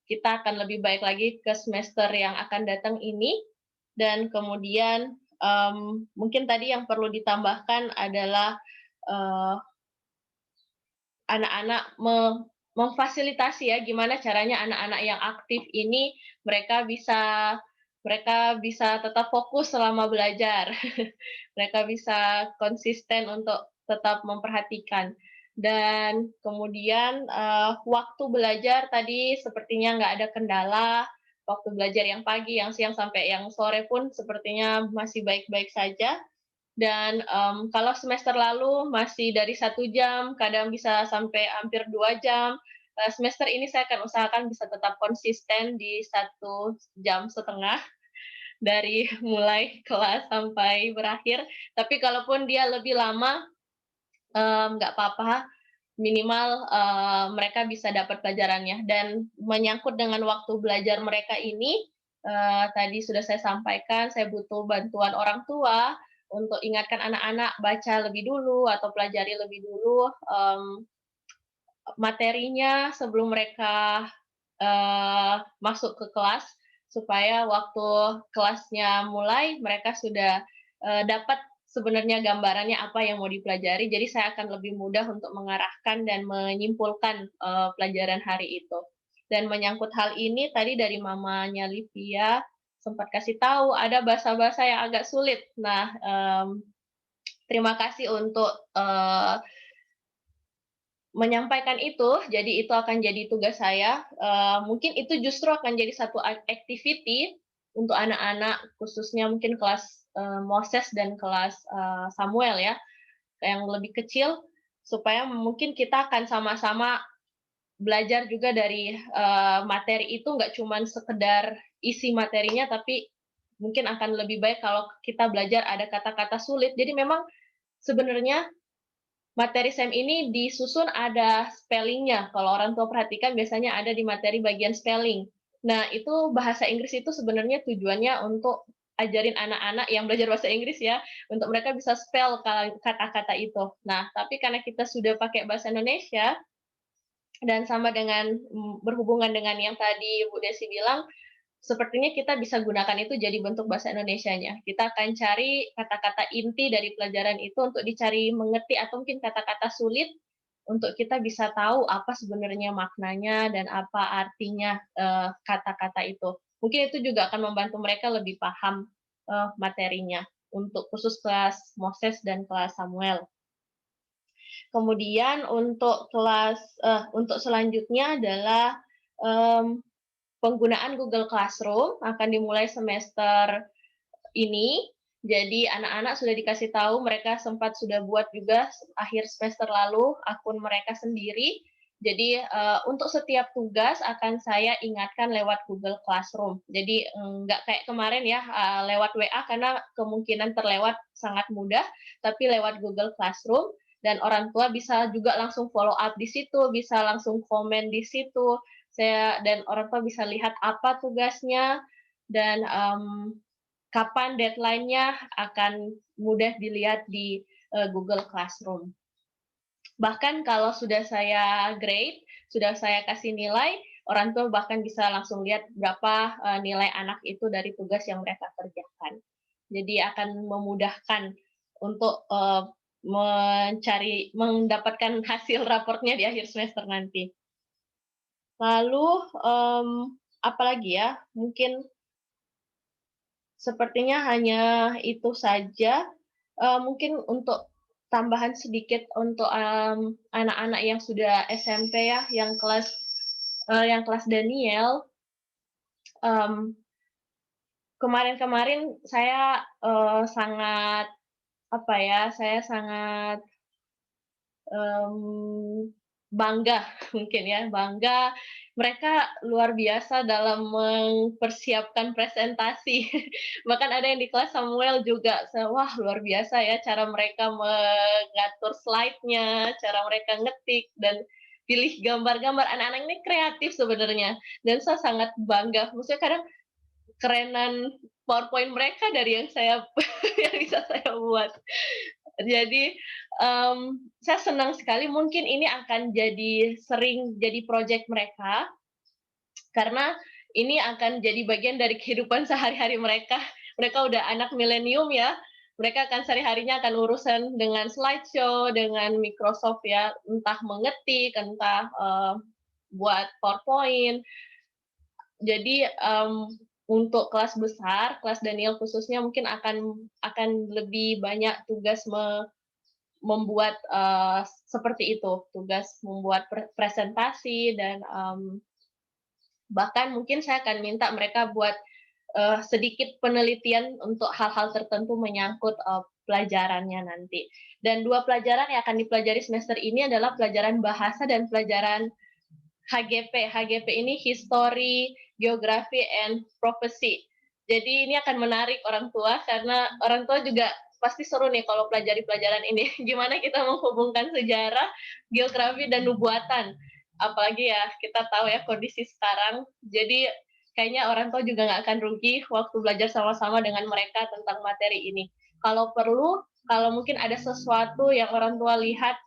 kita akan lebih baik lagi ke semester yang akan datang ini. Dan kemudian mungkin tadi yang perlu ditambahkan adalah anak-anak memfasilitasi ya gimana caranya anak-anak yang aktif ini mereka bisa tetap fokus selama belajar. Mereka bisa konsisten untuk tetap memperhatikan. Dan kemudian waktu belajar tadi sepertinya nggak ada kendala. Waktu belajar yang pagi, yang siang, sampai yang sore pun sepertinya masih baik-baik saja. Dan kalau semester lalu masih dari 1 jam, kadang bisa sampai hampir 2 jam. Semester ini saya akan usahakan bisa tetap konsisten di 1,5 jam dari mulai kelas sampai berakhir. Tapi kalaupun dia lebih lama, nggak apa-apa, minimal mereka bisa dapat pelajarannya. Dan menyangkut dengan waktu belajar mereka ini, tadi sudah saya sampaikan, saya butuh bantuan orang tua untuk ingatkan anak-anak baca lebih dulu atau pelajari lebih dulu materinya sebelum mereka masuk ke kelas, supaya waktu kelasnya mulai mereka sudah dapat sebenarnya gambarannya apa yang mau dipelajari. Jadi saya akan lebih mudah untuk mengarahkan dan menyimpulkan pelajaran hari itu. Dan menyangkut hal ini tadi dari mamanya Livia sempat kasih tahu ada bahasa-bahasa yang agak sulit. Nah, terima kasih untuk menyampaikan itu, jadi itu akan jadi tugas saya. Mungkin itu justru akan jadi satu activity untuk anak-anak, khususnya mungkin kelas Moses dan kelas Samuel ya, yang lebih kecil, supaya mungkin kita akan sama-sama belajar juga dari materi itu, nggak cuma sekedar isi materinya, tapi mungkin akan lebih baik kalau kita belajar ada kata-kata sulit. Jadi memang sebenarnya materi SEM ini disusun ada spellingnya. Kalau orang tua perhatikan biasanya ada di materi bagian spelling. Nah, itu bahasa Inggris itu sebenarnya tujuannya untuk ajarin anak-anak yang belajar bahasa Inggris ya, untuk mereka bisa spell kata-kata itu. Nah, tapi karena kita sudah pakai bahasa Indonesia, dan sama dengan berhubungan dengan yang tadi Bu Desi bilang, sepertinya kita bisa gunakan itu jadi bentuk bahasa Indonesianya. Kita akan cari kata-kata inti dari pelajaran itu untuk dicari mengerti, atau mungkin kata-kata sulit untuk kita bisa tahu apa sebenarnya maknanya dan apa artinya kata-kata itu. Mungkin itu juga akan membantu mereka lebih paham materinya untuk khusus kelas Moses dan kelas Samuel. Kemudian untuk untuk selanjutnya adalah penggunaan Google Classroom akan dimulai semester ini. Jadi anak-anak sudah dikasih tahu, mereka sempat sudah buat juga akhir semester lalu akun mereka sendiri. Jadi untuk setiap tugas akan saya ingatkan lewat Google Classroom. Jadi nggak kayak kemarin ya lewat WA, karena kemungkinan terlewat sangat mudah, tapi lewat Google Classroom. Dan orang tua bisa juga langsung follow up di situ, bisa langsung komen di situ. Dan orang tua bisa lihat apa tugasnya dan kapan deadline-nya akan mudah dilihat di Google Classroom. Bahkan kalau sudah saya grade, sudah saya kasih nilai, orang tua bahkan bisa langsung lihat berapa nilai anak itu dari tugas yang mereka kerjakan. Jadi akan memudahkan untuk mendapatkan hasil raportnya di akhir semester nanti. Lalu apa lagi ya? Mungkin sepertinya hanya itu saja. Mungkin untuk tambahan sedikit untuk anak-anak yang sudah SMP ya, yang kelas Daniel. Kemarin-kemarin saya sangat bangga mungkin ya, bangga mereka luar biasa dalam mempersiapkan presentasi. Bahkan ada yang di kelas Samuel juga, wah luar biasa ya cara mereka mengatur slide-nya, cara mereka ngetik dan pilih gambar-gambar. Anak-anak ini kreatif sebenarnya, dan saya sangat bangga. Maksudnya kadang kerenan PowerPoint mereka dari yang bisa saya buat. Jadi saya senang sekali, mungkin ini akan sering jadi proyek mereka, karena ini akan jadi bagian dari kehidupan sehari-hari mereka. Mereka udah anak milenium ya, mereka akan sehari-harinya akan urusan dengan slideshow, dengan Microsoft ya, entah mengetik, entah buat PowerPoint. Jadi untuk kelas besar, kelas Daniel khususnya mungkin akan lebih banyak tugas membuat seperti itu, tugas membuat presentasi dan bahkan mungkin saya akan minta mereka buat sedikit penelitian untuk hal-hal tertentu menyangkut pelajarannya nanti. Dan 2 pelajaran yang akan dipelajari semester ini adalah pelajaran bahasa dan pelajaran HGP. HGP ini History, Geography, and Prophecy. Jadi ini akan menarik orang tua karena orang tua juga pasti seru nih kalau pelajari pelajaran ini. Gimana kita menghubungkan sejarah, geografi, dan nubuatan. Apalagi ya kita tahu ya kondisi sekarang. Jadi kayaknya orang tua juga nggak akan rugi waktu belajar sama-sama dengan mereka tentang materi ini. Kalau perlu, kalau mungkin ada sesuatu yang orang tua lihat,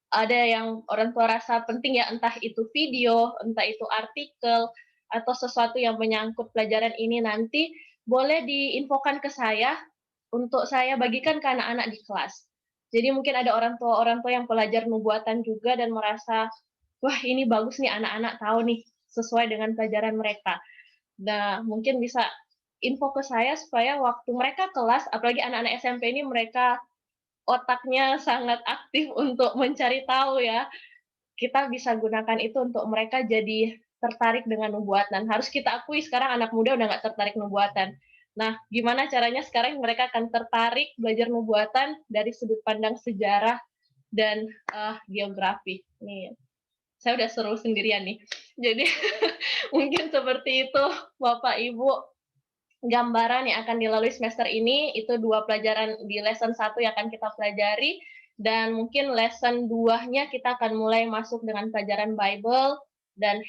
ada yang orang tua rasa penting ya, entah itu video, entah itu artikel, atau sesuatu yang menyangkut pelajaran ini nanti, boleh diinfokan ke saya, untuk saya bagikan ke anak-anak di kelas. Jadi mungkin ada orang tua yang pelajar nubuatan juga dan merasa, wah ini bagus nih anak-anak tahu nih, sesuai dengan pelajaran mereka. Nah, mungkin bisa info ke saya supaya waktu mereka kelas, apalagi anak-anak SMP ini mereka otaknya sangat aktif untuk mencari tahu ya. Kita bisa gunakan itu untuk mereka jadi tertarik dengan nubuatan. Harus kita akui sekarang anak muda udah nggak tertarik nubuatan. Nah, gimana caranya sekarang mereka akan tertarik belajar nubuatan dari sudut pandang sejarah dan geografi. Nih, saya udah seru sendirian nih. Jadi mungkin seperti itu Bapak Ibu gambaran yang akan dilalui semester ini. Itu 2 pelajaran di lesson 1 yang akan kita pelajari, dan mungkin lesson 2-nya kita akan mulai masuk dengan pelajaran Bible dan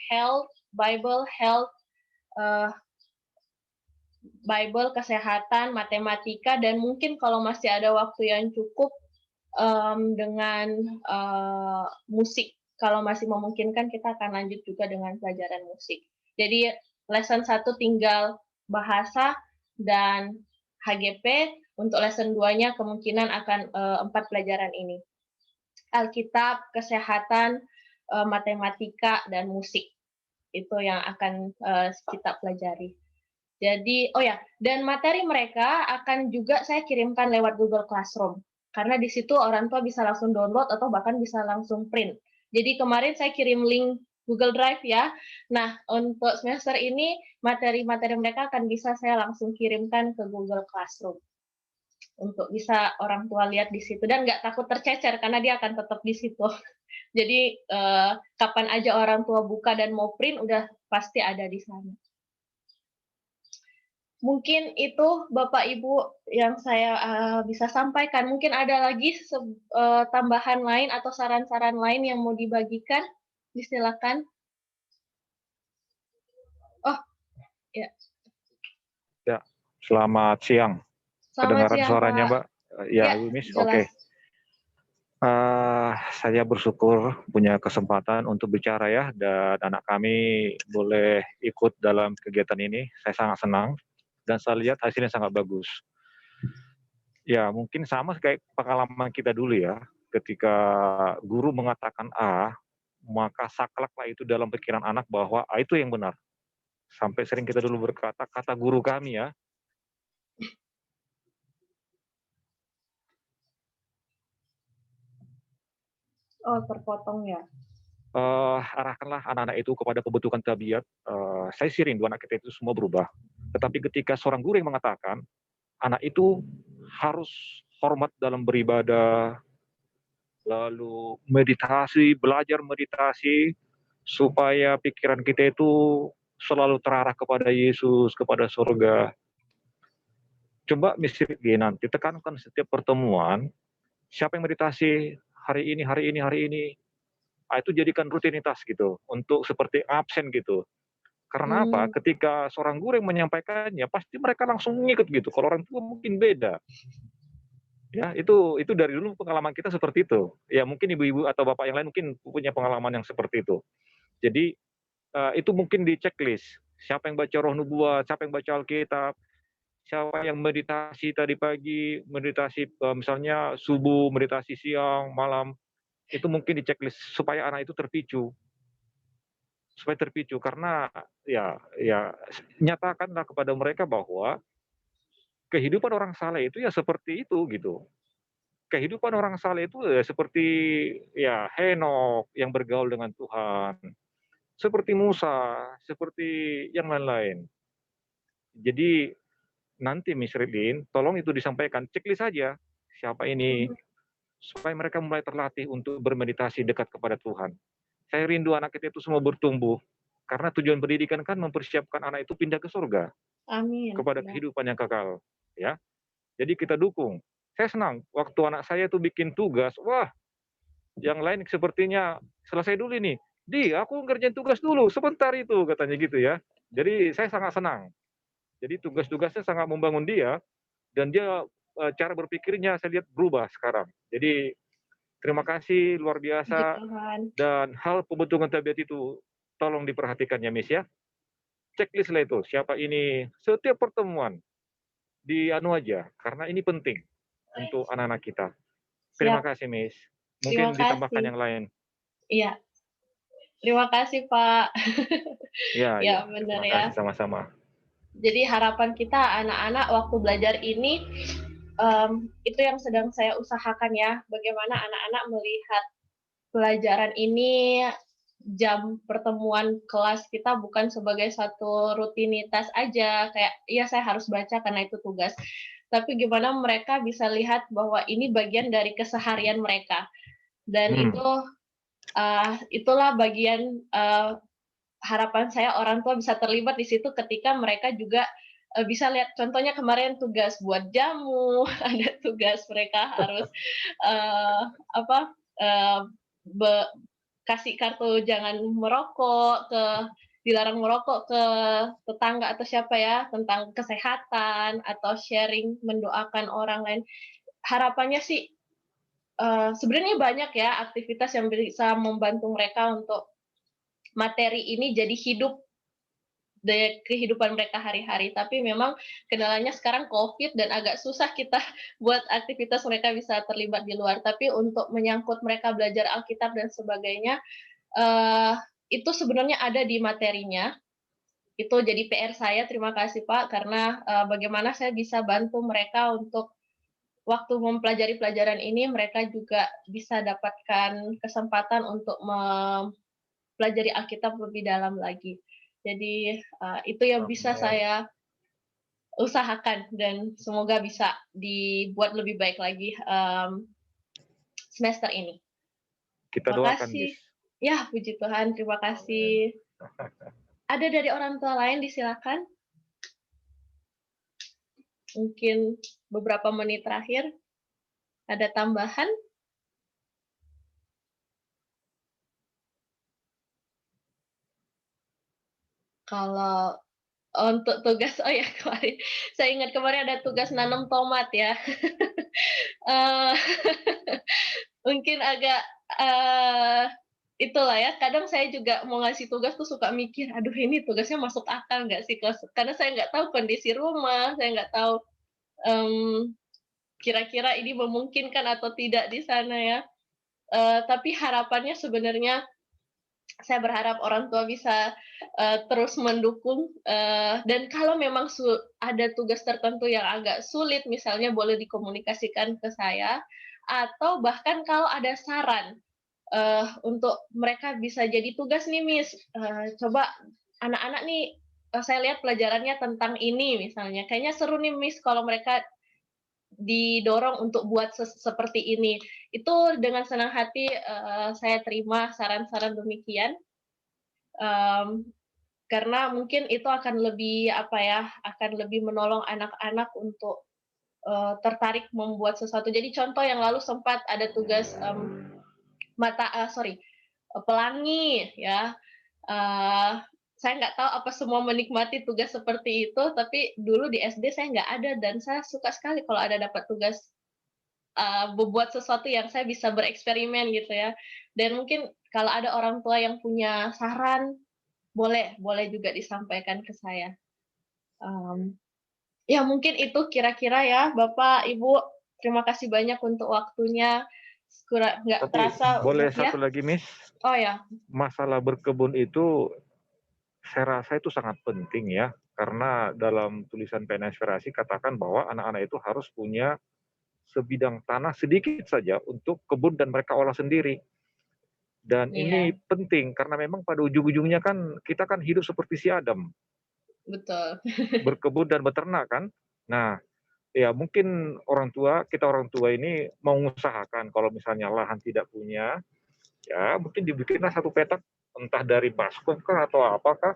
Bible, kesehatan, matematika, dan mungkin kalau masih ada waktu yang cukup dengan musik. Kalau masih memungkinkan kita akan lanjut juga dengan pelajaran musik. Jadi lesson 1 tinggal bahasa dan HGP, untuk lesson 2-nya kemungkinan akan 4 pelajaran ini. Alkitab, kesehatan, matematika, dan musik. Itu yang akan kita pelajari. Jadi, oh ya, dan materi mereka akan juga saya kirimkan lewat Google Classroom. Karena di situ orang tua bisa langsung download atau bahkan bisa langsung print. Jadi kemarin saya kirim link Google Drive ya. Nah, untuk semester ini materi-materi mereka akan bisa saya langsung kirimkan ke Google Classroom. Untuk bisa orang tua lihat di situ dan nggak takut tercecer karena dia akan tetap di situ. Jadi kapan aja orang tua buka dan mau print udah pasti ada di sana. Mungkin itu Bapak Ibu yang saya bisa sampaikan. Mungkin ada lagi tambahan lain atau saran-saran lain yang mau dibagikan. Disilakan. Oh, ya. Ya, selamat siang. Selamat Kedengaran siang, suaranya, Pak. Mbak? Ya, Ya, Ibu Miss. jelas. Oke. Saya bersyukur punya kesempatan untuk bicara ya, dan anak kami boleh ikut dalam kegiatan ini. Saya sangat senang dan saya lihat hasilnya sangat bagus. Ya, mungkin sama kayak pengalaman kita dulu ya. Ketika guru mengatakan A, maka sakleklah itu dalam pikiran anak bahwa A itu yang benar. Sampai sering kita dulu berkata, kata guru kami ya, Oh, terpotong ya. arahkanlah anak-anak itu kepada pembentukan tabiat. Saya sih rindu anak kita itu semua berubah. Tetapi ketika seorang guru yang mengatakan, anak itu harus hormat dalam beribadah, lalu meditasi, belajar meditasi, supaya pikiran kita itu selalu terarah kepada Yesus, kepada surga. Coba misalnya nanti tekankan setiap pertemuan, siapa yang meditasi hari ini, itu jadikan rutinitas gitu, untuk seperti absen gitu. Karena apa? Ketika seorang guru yang menyampaikannya, pasti mereka langsung ngikut gitu. Kalau orang tua mungkin beda. Ya, itu dari dulu pengalaman kita seperti itu. Ya, mungkin ibu-ibu atau bapak yang lain mungkin punya pengalaman yang seperti itu. Jadi itu mungkin di checklist. Siapa yang baca Roh Nubuat, siapa yang baca Alkitab, siapa yang meditasi tadi pagi, meditasi misalnya subuh, meditasi siang, malam, itu mungkin di checklist supaya anak itu terpicu. Supaya terpicu karena ya nyatakanlah kepada mereka bahwa kehidupan orang saleh itu ya seperti itu gitu. Kehidupan orang saleh itu ya seperti ya Henokh yang bergaul dengan Tuhan, seperti Musa, seperti yang lain-lain. Jadi nanti Miss Ridin, tolong itu disampaikan checklist saja siapa ini supaya mereka mulai terlatih untuk bermeditasi dekat kepada Tuhan. Saya rindu anak kita itu semua bertumbuh karena tujuan pendidikan kan mempersiapkan anak itu pindah ke surga, Amin. kepada Ya. kehidupan yang kekal, ya. Jadi kita dukung. Saya senang waktu anak saya itu bikin tugas, wah, yang lain sepertinya selesai dulu ini. Aku ngerjain tugas dulu, sebentar itu katanya gitu ya. Jadi saya sangat senang. Jadi tugas-tugasnya sangat membangun dia dan dia cara berpikirnya saya lihat berubah sekarang. Jadi terima kasih luar Puji biasa Tuhan. dan hal pembentukan tabiat itu tolong diperhatikan ya Miss ya. Checklist lah itu, siapa ini setiap pertemuan di aja karena ini penting untuk anak-anak kita. Terima Siap. kasih Miss. Terima Mungkin ditambahkan kasih. yang lain. Iya. Terima kasih Pak. Ya, Ya, benar terima ya. kasih sama-sama. Jadi harapan kita anak-anak waktu belajar ini itu yang sedang saya usahakan ya. Bagaimana anak-anak melihat pelajaran ini, jam pertemuan kelas kita bukan sebagai satu rutinitas aja, kayak ya saya harus baca karena itu tugas. Tapi gimana mereka bisa lihat bahwa ini bagian dari keseharian mereka. Dan itulah bagian harapan saya orang tua bisa terlibat di situ ketika mereka juga bisa lihat contohnya kemarin tugas buat jamu, ada tugas mereka harus kasih kartu jangan merokok dilarang merokok ke tetangga atau siapa ya tentang kesehatan atau sharing mendoakan orang lain. Harapannya sih sebenarnya banyak ya aktivitas yang bisa membantu mereka untuk materi ini jadi hidup dari kehidupan mereka hari-hari. Tapi memang kendalanya sekarang COVID dan agak susah kita buat aktivitas mereka bisa terlibat di luar. Tapi untuk menyangkut mereka belajar Alkitab dan sebagainya, itu sebenarnya ada di materinya. Itu jadi PR saya, terima kasih Pak, karena bagaimana saya bisa bantu mereka untuk waktu mempelajari pelajaran ini, mereka juga bisa dapatkan kesempatan untuk mempelajari Alkitab lebih dalam lagi. Jadi itu yang bisa saya usahakan dan semoga bisa dibuat lebih baik lagi semester ini. Kita Terima doakan, kasih. Miss. Ya, puji Tuhan, terima kasih. Ada dari orang tua lain, disilakan. Mungkin beberapa menit terakhir ada tambahan. Kalau untuk tugas, oh ya kemarin, saya ingat kemarin ada tugas nanam tomat ya. Mungkin agak itulah ya. Kadang saya juga mau ngasih tugas tuh suka mikir, aduh ini tugasnya masuk akal nggak sih? Karena saya nggak tahu kondisi rumah, saya nggak tahu kira-kira ini memungkinkan atau tidak di sana ya. Tapi harapannya sebenarnya saya berharap orang tua bisa terus mendukung dan kalau memang ada tugas tertentu yang agak sulit misalnya boleh dikomunikasikan ke saya atau bahkan kalau ada saran untuk mereka bisa jadi tugas nih Miss coba anak-anak nih saya lihat pelajarannya tentang ini misalnya kayaknya seru nih Miss kalau mereka didorong untuk buat seperti ini. Itu dengan senang hati saya terima saran-saran demikian. Karena mungkin itu akan lebih akan lebih menolong anak-anak untuk tertarik membuat sesuatu. Jadi contoh yang lalu sempat ada tugas pelangi ya. Saya nggak tahu apa semua menikmati tugas seperti itu, tapi dulu di SD saya nggak ada dan saya suka sekali kalau ada dapat tugas membuat sesuatu yang saya bisa bereksperimen gitu ya. Dan mungkin kalau ada orang tua yang punya saran, boleh juga disampaikan ke saya. Ya mungkin itu kira-kira ya, Bapak, Ibu. Terima kasih banyak untuk waktunya. Nggak Tapi terasa boleh ya. satu lagi, Miss. Oh ya. Masalah berkebun itu saya rasa itu sangat penting ya, karena dalam tulisan PNS Inspirasi katakan bahwa anak-anak itu harus punya sebidang tanah sedikit saja untuk kebun dan mereka olah sendiri. Dan ini Iya, penting karena memang pada ujung-ujungnya kan kita kan hidup seperti si Adam, betul. berkebun dan beternak kan. Nah, ya mungkin kita orang tua ini mau mengusahakan kalau misalnya lahan tidak punya, ya mungkin dibikinlah satu petak entah dari baskom kah atau apakah,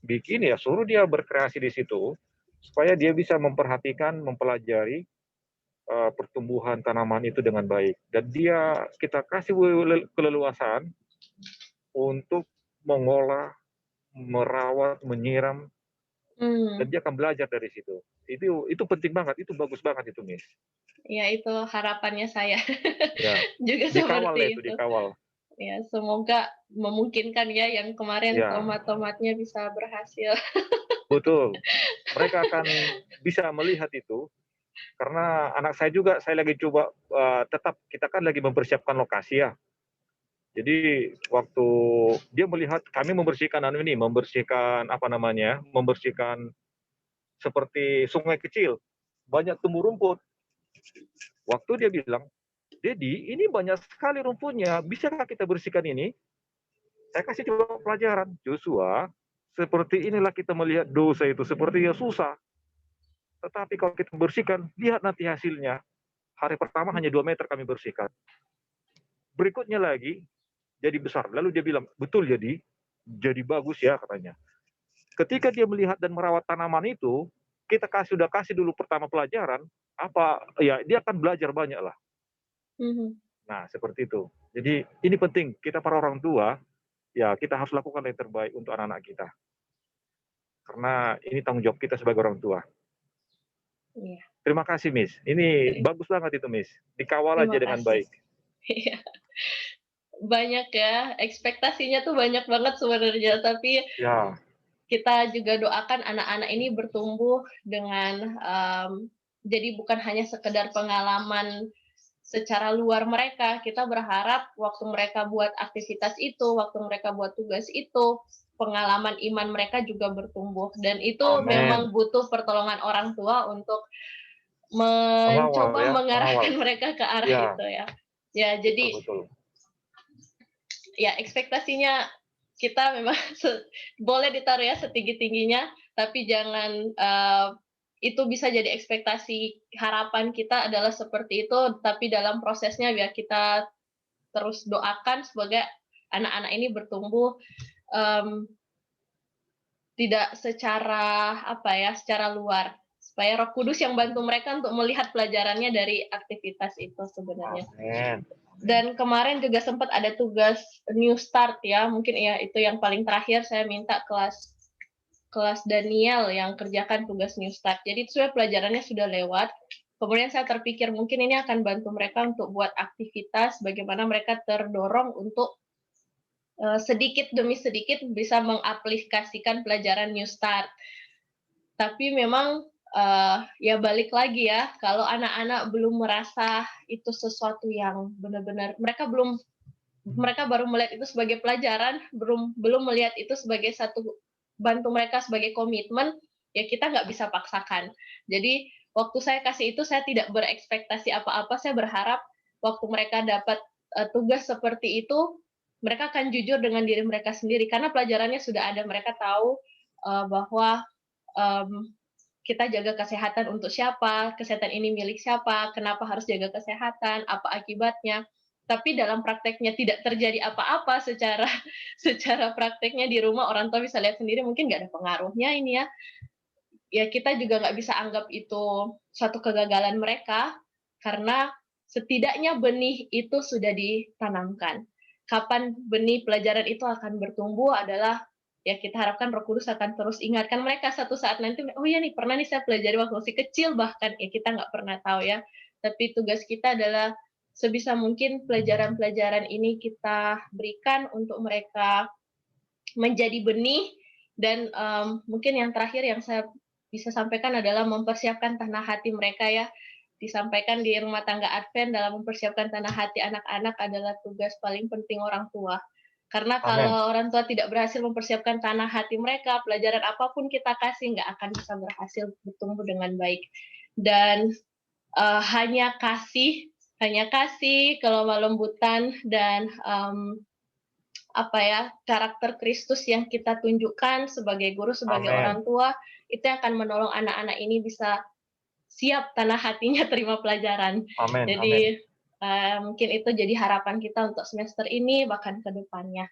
bikin ya suruh dia berkreasi di situ supaya dia bisa memperhatikan, mempelajari pertumbuhan tanaman itu dengan baik dan kita kasih keleluasaan untuk mengolah, merawat, menyiram dan dia akan belajar dari situ. Itu penting banget, itu bagus banget itu, Miss. Ya, itu harapannya saya. Ya, Juga dikawal seperti itu, itu. dikawal. Ya, semoga memungkinkan ya yang kemarin Ya, tomat-tomatnya bisa berhasil. betul. Mereka akan bisa melihat itu karena anak saya juga saya lagi coba tetap kita kan lagi mempersiapkan lokasi ya. Jadi waktu dia melihat kami membersihkan membersihkan seperti sungai kecil, banyak tumbuh rumput. Waktu dia bilang, "Dedi, ini banyak sekali rumputnya, bisakah kita bersihkan ini?" Saya kasih coba pelajaran, Joshua, seperti inilah kita melihat dosa itu, sepertinya susah. Tetapi kalau kita bersihkan, lihat nanti hasilnya. Hari pertama hanya 2 meter kami bersihkan. Berikutnya lagi, jadi besar. Lalu dia bilang, betul jadi bagus ya katanya. Ketika dia melihat dan merawat tanaman itu, kita sudah kasih dulu pertama pelajaran, ya dia akan belajar banyak lah. Nah, seperti itu. Jadi ini penting, kita para orang tua, ya kita harus lakukan yang terbaik untuk anak-anak kita. Karena ini tanggung jawab kita sebagai orang tua. Iya. Terima kasih, Miss. Ini bagus banget itu, Miss. Dikawal aja dengan baik. Iya. Banyak ya, ekspektasinya tuh banyak banget sebenarnya, tapi Ya. kita juga doakan anak-anak ini bertumbuh dengan jadi bukan hanya sekedar pengalaman secara luar mereka, kita berharap waktu mereka buat aktivitas itu, waktu mereka buat tugas itu, pengalaman iman mereka juga bertumbuh dan itu memang butuh pertolongan orang tua untuk mencoba mengarahkan mereka ke arah itu ya. Ya, jadi betul. Ya ekspektasinya kita memang boleh ditaruh ya setinggi-tingginya, tapi jangan itu bisa jadi ekspektasi harapan kita adalah seperti itu, tapi dalam prosesnya biar kita terus doakan sebagai anak-anak ini bertumbuh tidak secara secara luar, supaya Roh Kudus yang bantu mereka untuk melihat pelajarannya dari aktivitas itu sebenarnya. Amen. Dan kemarin juga sempat ada tugas New Start ya, mungkin ya itu yang paling terakhir saya minta kelas Daniel yang kerjakan tugas New Start. Jadi sebenarnya pelajarannya sudah lewat. Kemudian saya terpikir mungkin ini akan bantu mereka untuk buat aktivitas, bagaimana mereka terdorong untuk sedikit demi sedikit bisa mengaplikasikan pelajaran New Start. Tapi memang ya balik lagi ya, kalau anak-anak belum merasa itu sesuatu yang benar-benar mereka baru melihat itu sebagai pelajaran, belum melihat itu sebagai satu bantu mereka sebagai komitmen, ya kita nggak bisa paksakan. Jadi waktu saya kasih itu saya tidak berekspektasi apa-apa, saya berharap waktu mereka dapat tugas seperti itu, mereka akan jujur dengan diri mereka sendiri karena pelajarannya sudah ada, mereka tahu bahwa kita jaga kesehatan untuk siapa, kesehatan ini milik siapa, kenapa harus jaga kesehatan, apa akibatnya. Tapi dalam prakteknya tidak terjadi apa-apa secara prakteknya di rumah orang tua bisa lihat sendiri, mungkin nggak ada pengaruhnya ini ya. Ya kita juga nggak bisa anggap itu suatu kegagalan mereka, karena setidaknya benih itu sudah ditanamkan. Kapan benih pelajaran itu akan bertumbuh adalah ya kita harapkan Roh Kudus akan terus ingatkan mereka satu saat nanti, oh ya nih pernah nih saya pelajari waktu masih kecil, bahkan ya kita nggak pernah tahu ya. Tapi tugas kita adalah sebisa mungkin pelajaran-pelajaran ini kita berikan untuk mereka menjadi benih. Dan mungkin yang terakhir yang saya bisa sampaikan adalah mempersiapkan tanah hati mereka ya. Disampaikan di rumah tangga Advent dalam mempersiapkan tanah hati anak-anak adalah tugas paling penting orang tua. Karena kalau orang tua tidak berhasil mempersiapkan tanah hati mereka, pelajaran apapun kita kasih nggak akan bisa berhasil bertumbuh dengan baik. Dan hanya kasih, kelemah lembutan dan karakter Kristus yang kita tunjukkan sebagai guru, sebagai orang tua, itu yang akan menolong anak-anak ini bisa siap tanah hatinya terima pelajaran. Jadi mungkin itu jadi harapan kita untuk semester ini bahkan ke depannya.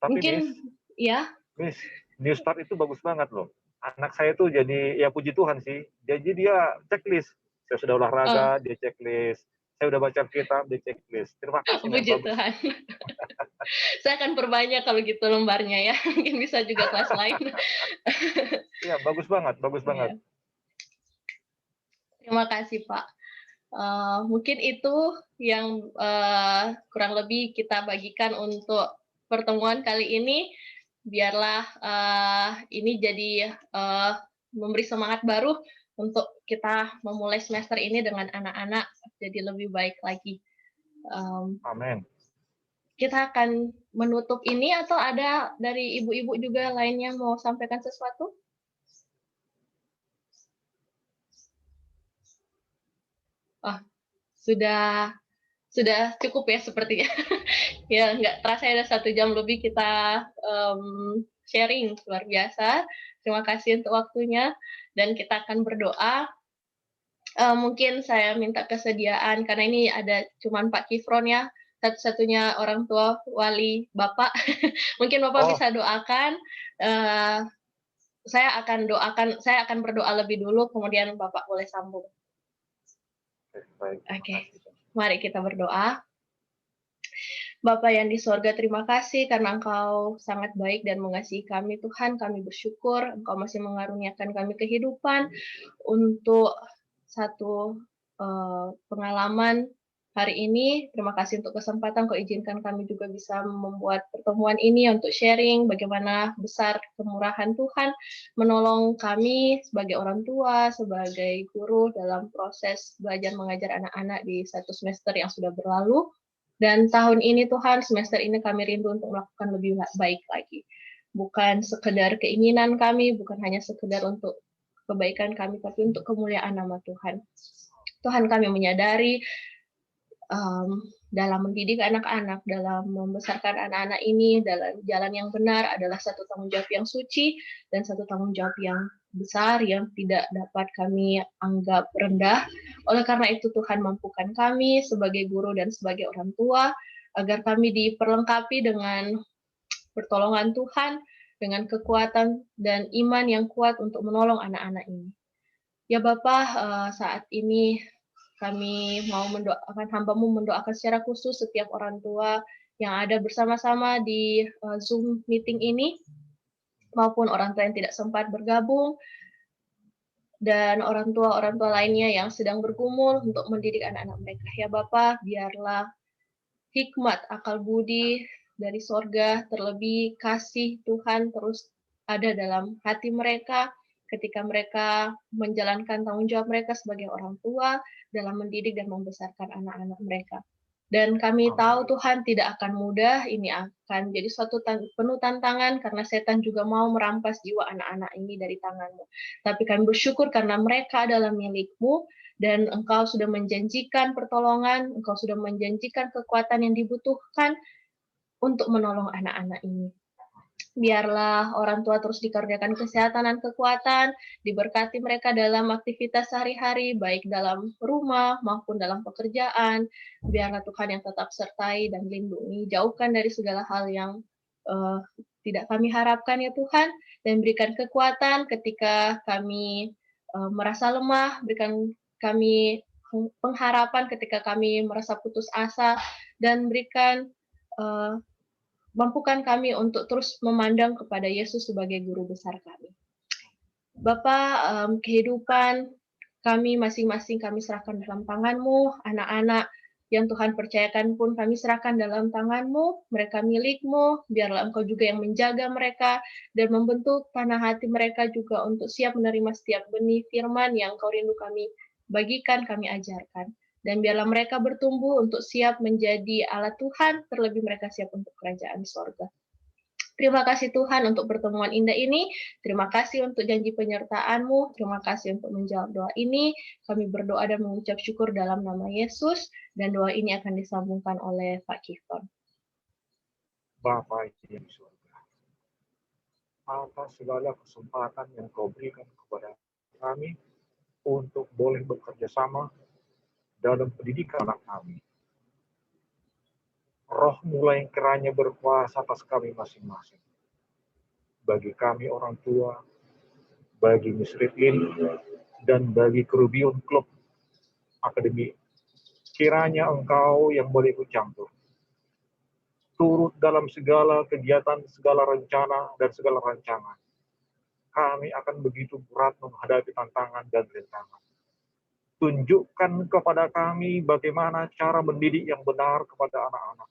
Tapi Mungkin Miss, New Start itu bagus banget loh. Anak saya tuh jadi, ya puji Tuhan sih, jadi dia checklist. Saya sudah olahraga, dia checklist. Saya udah baca kitab, dia checklist. Terima kasih. Puji Tuhan. Saya akan perbanyak kalau gitu lembarnya ya. Mungkin bisa juga kelas lain. Iya, bagus banget, bagus banget. Terima kasih Pak. Mungkin itu yang kurang lebih kita bagikan untuk pertemuan kali ini. Biarlah ini jadi memberi semangat baru untuk kita memulai semester ini dengan anak-anak jadi lebih baik lagi. Amin. Kita akan menutup ini atau ada dari ibu-ibu juga lainnya mau sampaikan sesuatu? Sudah cukup ya sepertinya. Ya, nggak terasa ada 1 jam lebih kita sharing, luar biasa. Terima kasih untuk waktunya, dan kita akan berdoa. Mungkin saya minta kesediaan, karena ini ada cuman Pak Kifron ya, satu-satunya orang tua wali Bapak. Mungkin Bapak bisa doakan. Saya akan berdoa lebih dulu, kemudian Bapak boleh sambung. Oke. Mari kita berdoa. Bapa yang di sorga, terima kasih karena Engkau sangat baik dan mengasihi kami, Tuhan. Kami bersyukur Engkau masih mengaruniakan kami kehidupan untuk satu pengalaman hari ini. Terima kasih untuk kesempatan Kau izinkan kami juga bisa membuat pertemuan ini untuk sharing bagaimana besar kemurahan Tuhan menolong kami sebagai orang tua, sebagai guru dalam proses belajar mengajar anak-anak di 1 semester yang sudah berlalu. Dan tahun ini Tuhan, semester ini kami rindu untuk melakukan lebih baik lagi. Bukan sekedar keinginan kami, bukan hanya sekedar untuk kebaikan kami, tapi untuk kemuliaan nama Tuhan. Tuhan, kami menyadari dalam mendidik anak-anak, dalam membesarkan anak-anak ini dalam jalan yang benar adalah satu tanggung jawab yang suci dan satu tanggung jawab yang besar yang tidak dapat kami anggap rendah. Oleh karena itu Tuhan mampukan kami sebagai guru dan sebagai orang tua agar kami diperlengkapi dengan pertolongan Tuhan, dengan kekuatan dan iman yang kuat untuk menolong anak-anak ini. Ya Bapa, saat ini kami mau mendoakan, hamba-Mu mendoakan secara khusus setiap orang tua yang ada bersama-sama di Zoom meeting ini, maupun orang tua yang tidak sempat bergabung, dan orang tua lainnya yang sedang bergumul untuk mendidik anak-anak mereka. Ya Bapa, biarlah hikmat, akal budi dari sorga, terlebih kasih Tuhan terus ada dalam hati mereka ketika mereka menjalankan tanggung jawab mereka sebagai orang tua dalam mendidik dan membesarkan anak-anak mereka. Dan kami tahu Tuhan tidak akan mudah, ini akan jadi suatu penuh tantangan karena setan juga mau merampas jiwa anak-anak ini dari tangan-Mu. Tapi kami bersyukur karena mereka adalah milik-Mu dan Engkau sudah menjanjikan pertolongan, Engkau sudah menjanjikan kekuatan yang dibutuhkan untuk menolong anak-anak ini. Biarlah orang tua terus dikaruniakan kesehatan dan kekuatan, diberkati mereka dalam aktivitas sehari-hari, baik dalam rumah maupun dalam pekerjaan. Biarlah Tuhan yang tetap sertai dan lindungi, jauhkan dari segala hal yang tidak kami harapkan ya Tuhan, dan berikan kekuatan ketika kami merasa lemah, berikan kami pengharapan ketika kami merasa putus asa, dan berikan mampukan kami untuk terus memandang kepada Yesus sebagai guru besar kami. Bapa, kehidupan kami masing-masing kami serahkan dalam tangan-Mu, anak-anak yang Tuhan percayakan pun kami serahkan dalam tangan-Mu, mereka milik-Mu, biarlah Engkau juga yang menjaga mereka dan membentuk tanah hati mereka juga untuk siap menerima setiap benih firman yang Engkau rindu kami bagikan, kami ajarkan. Dan biarlah mereka bertumbuh untuk siap menjadi alat Tuhan, terlebih mereka siap untuk kerajaan sorga. Terima kasih Tuhan untuk pertemuan indah ini. Terima kasih untuk janji penyertaan-Mu. Terima kasih untuk menjawab doa ini. Kami berdoa dan mengucap syukur dalam nama Yesus. Dan doa ini akan disambungkan oleh Pak Kifon. Bapa yang di surga, atas segala kesempatan yang Kau berikan kepada kami untuk boleh bekerja sama dalam pendidikan anak kami. Roh-Mu yang kiranya berkuasa atas kami masing-masing. Bagi kami orang tua, bagi Miss Ritlin, dan bagi Kerubion Klub Akademi, kiranya Engkau yang boleh ikut campur. Turut dalam segala kegiatan, segala rencana, dan segala rancangan. Kami akan begitu berat menghadapi tantangan dan rintangan. Tunjukkan kepada kami bagaimana cara mendidik yang benar kepada anak-anak.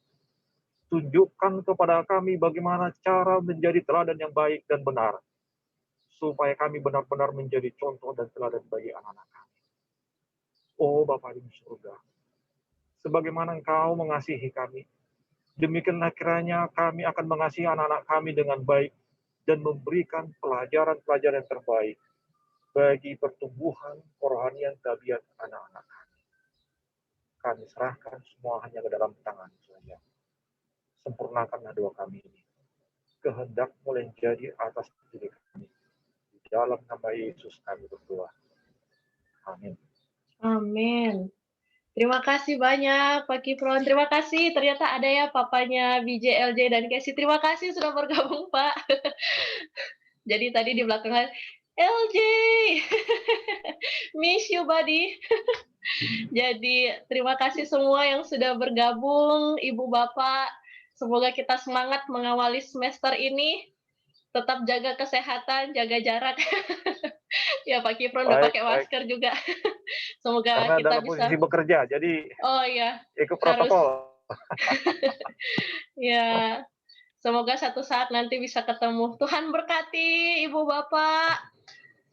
Tunjukkan kepada kami bagaimana cara menjadi teladan yang baik dan benar, supaya kami benar-benar menjadi contoh dan teladan bagi anak-anak kami. Oh Bapa di surga, sebagaimana Engkau mengasihi kami, demikianlah kiranya kami akan mengasihi anak-anak kami dengan baik dan memberikan pelajaran-pelajaran yang terbaik bagi pertumbuhan kerohanian tabiat anak-anak kami. Kami serahkan semua hanya ke dalam tangan saja. Sempurnakanlah doa kami ini. Kehendak-Mu yang jadi atas diri kami. Di dalam nama Yesus kami berdoa. Amin. Amin. Terima kasih banyak Pak Kifron. Terima kasih. Ternyata ada ya papanya BJLJ dan Casey. Terima kasih sudah bergabung Pak. Jadi tadi di belakangnya LJ, miss you buddy. Jadi terima kasih semua yang sudah bergabung, Ibu Bapak. Semoga kita semangat mengawali semester ini. Tetap jaga kesehatan, jaga jarak. Ya Pak Kifron udah pakai masker juga. Semoga Karena kita dalam bisa. posisi bekerja, jadi Oh iya. ikut protokol. Ya, semoga satu saat nanti bisa ketemu. Tuhan berkati Ibu Bapak.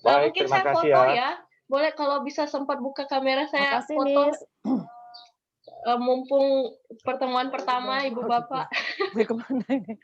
Baik, Mungkin terima saya kasih foto ya. ya. Boleh kalau bisa sempat buka kamera saya Makasih, foto. Miss. Mumpung pertemuan pertama Ibu Bapak. Gue kemana ini?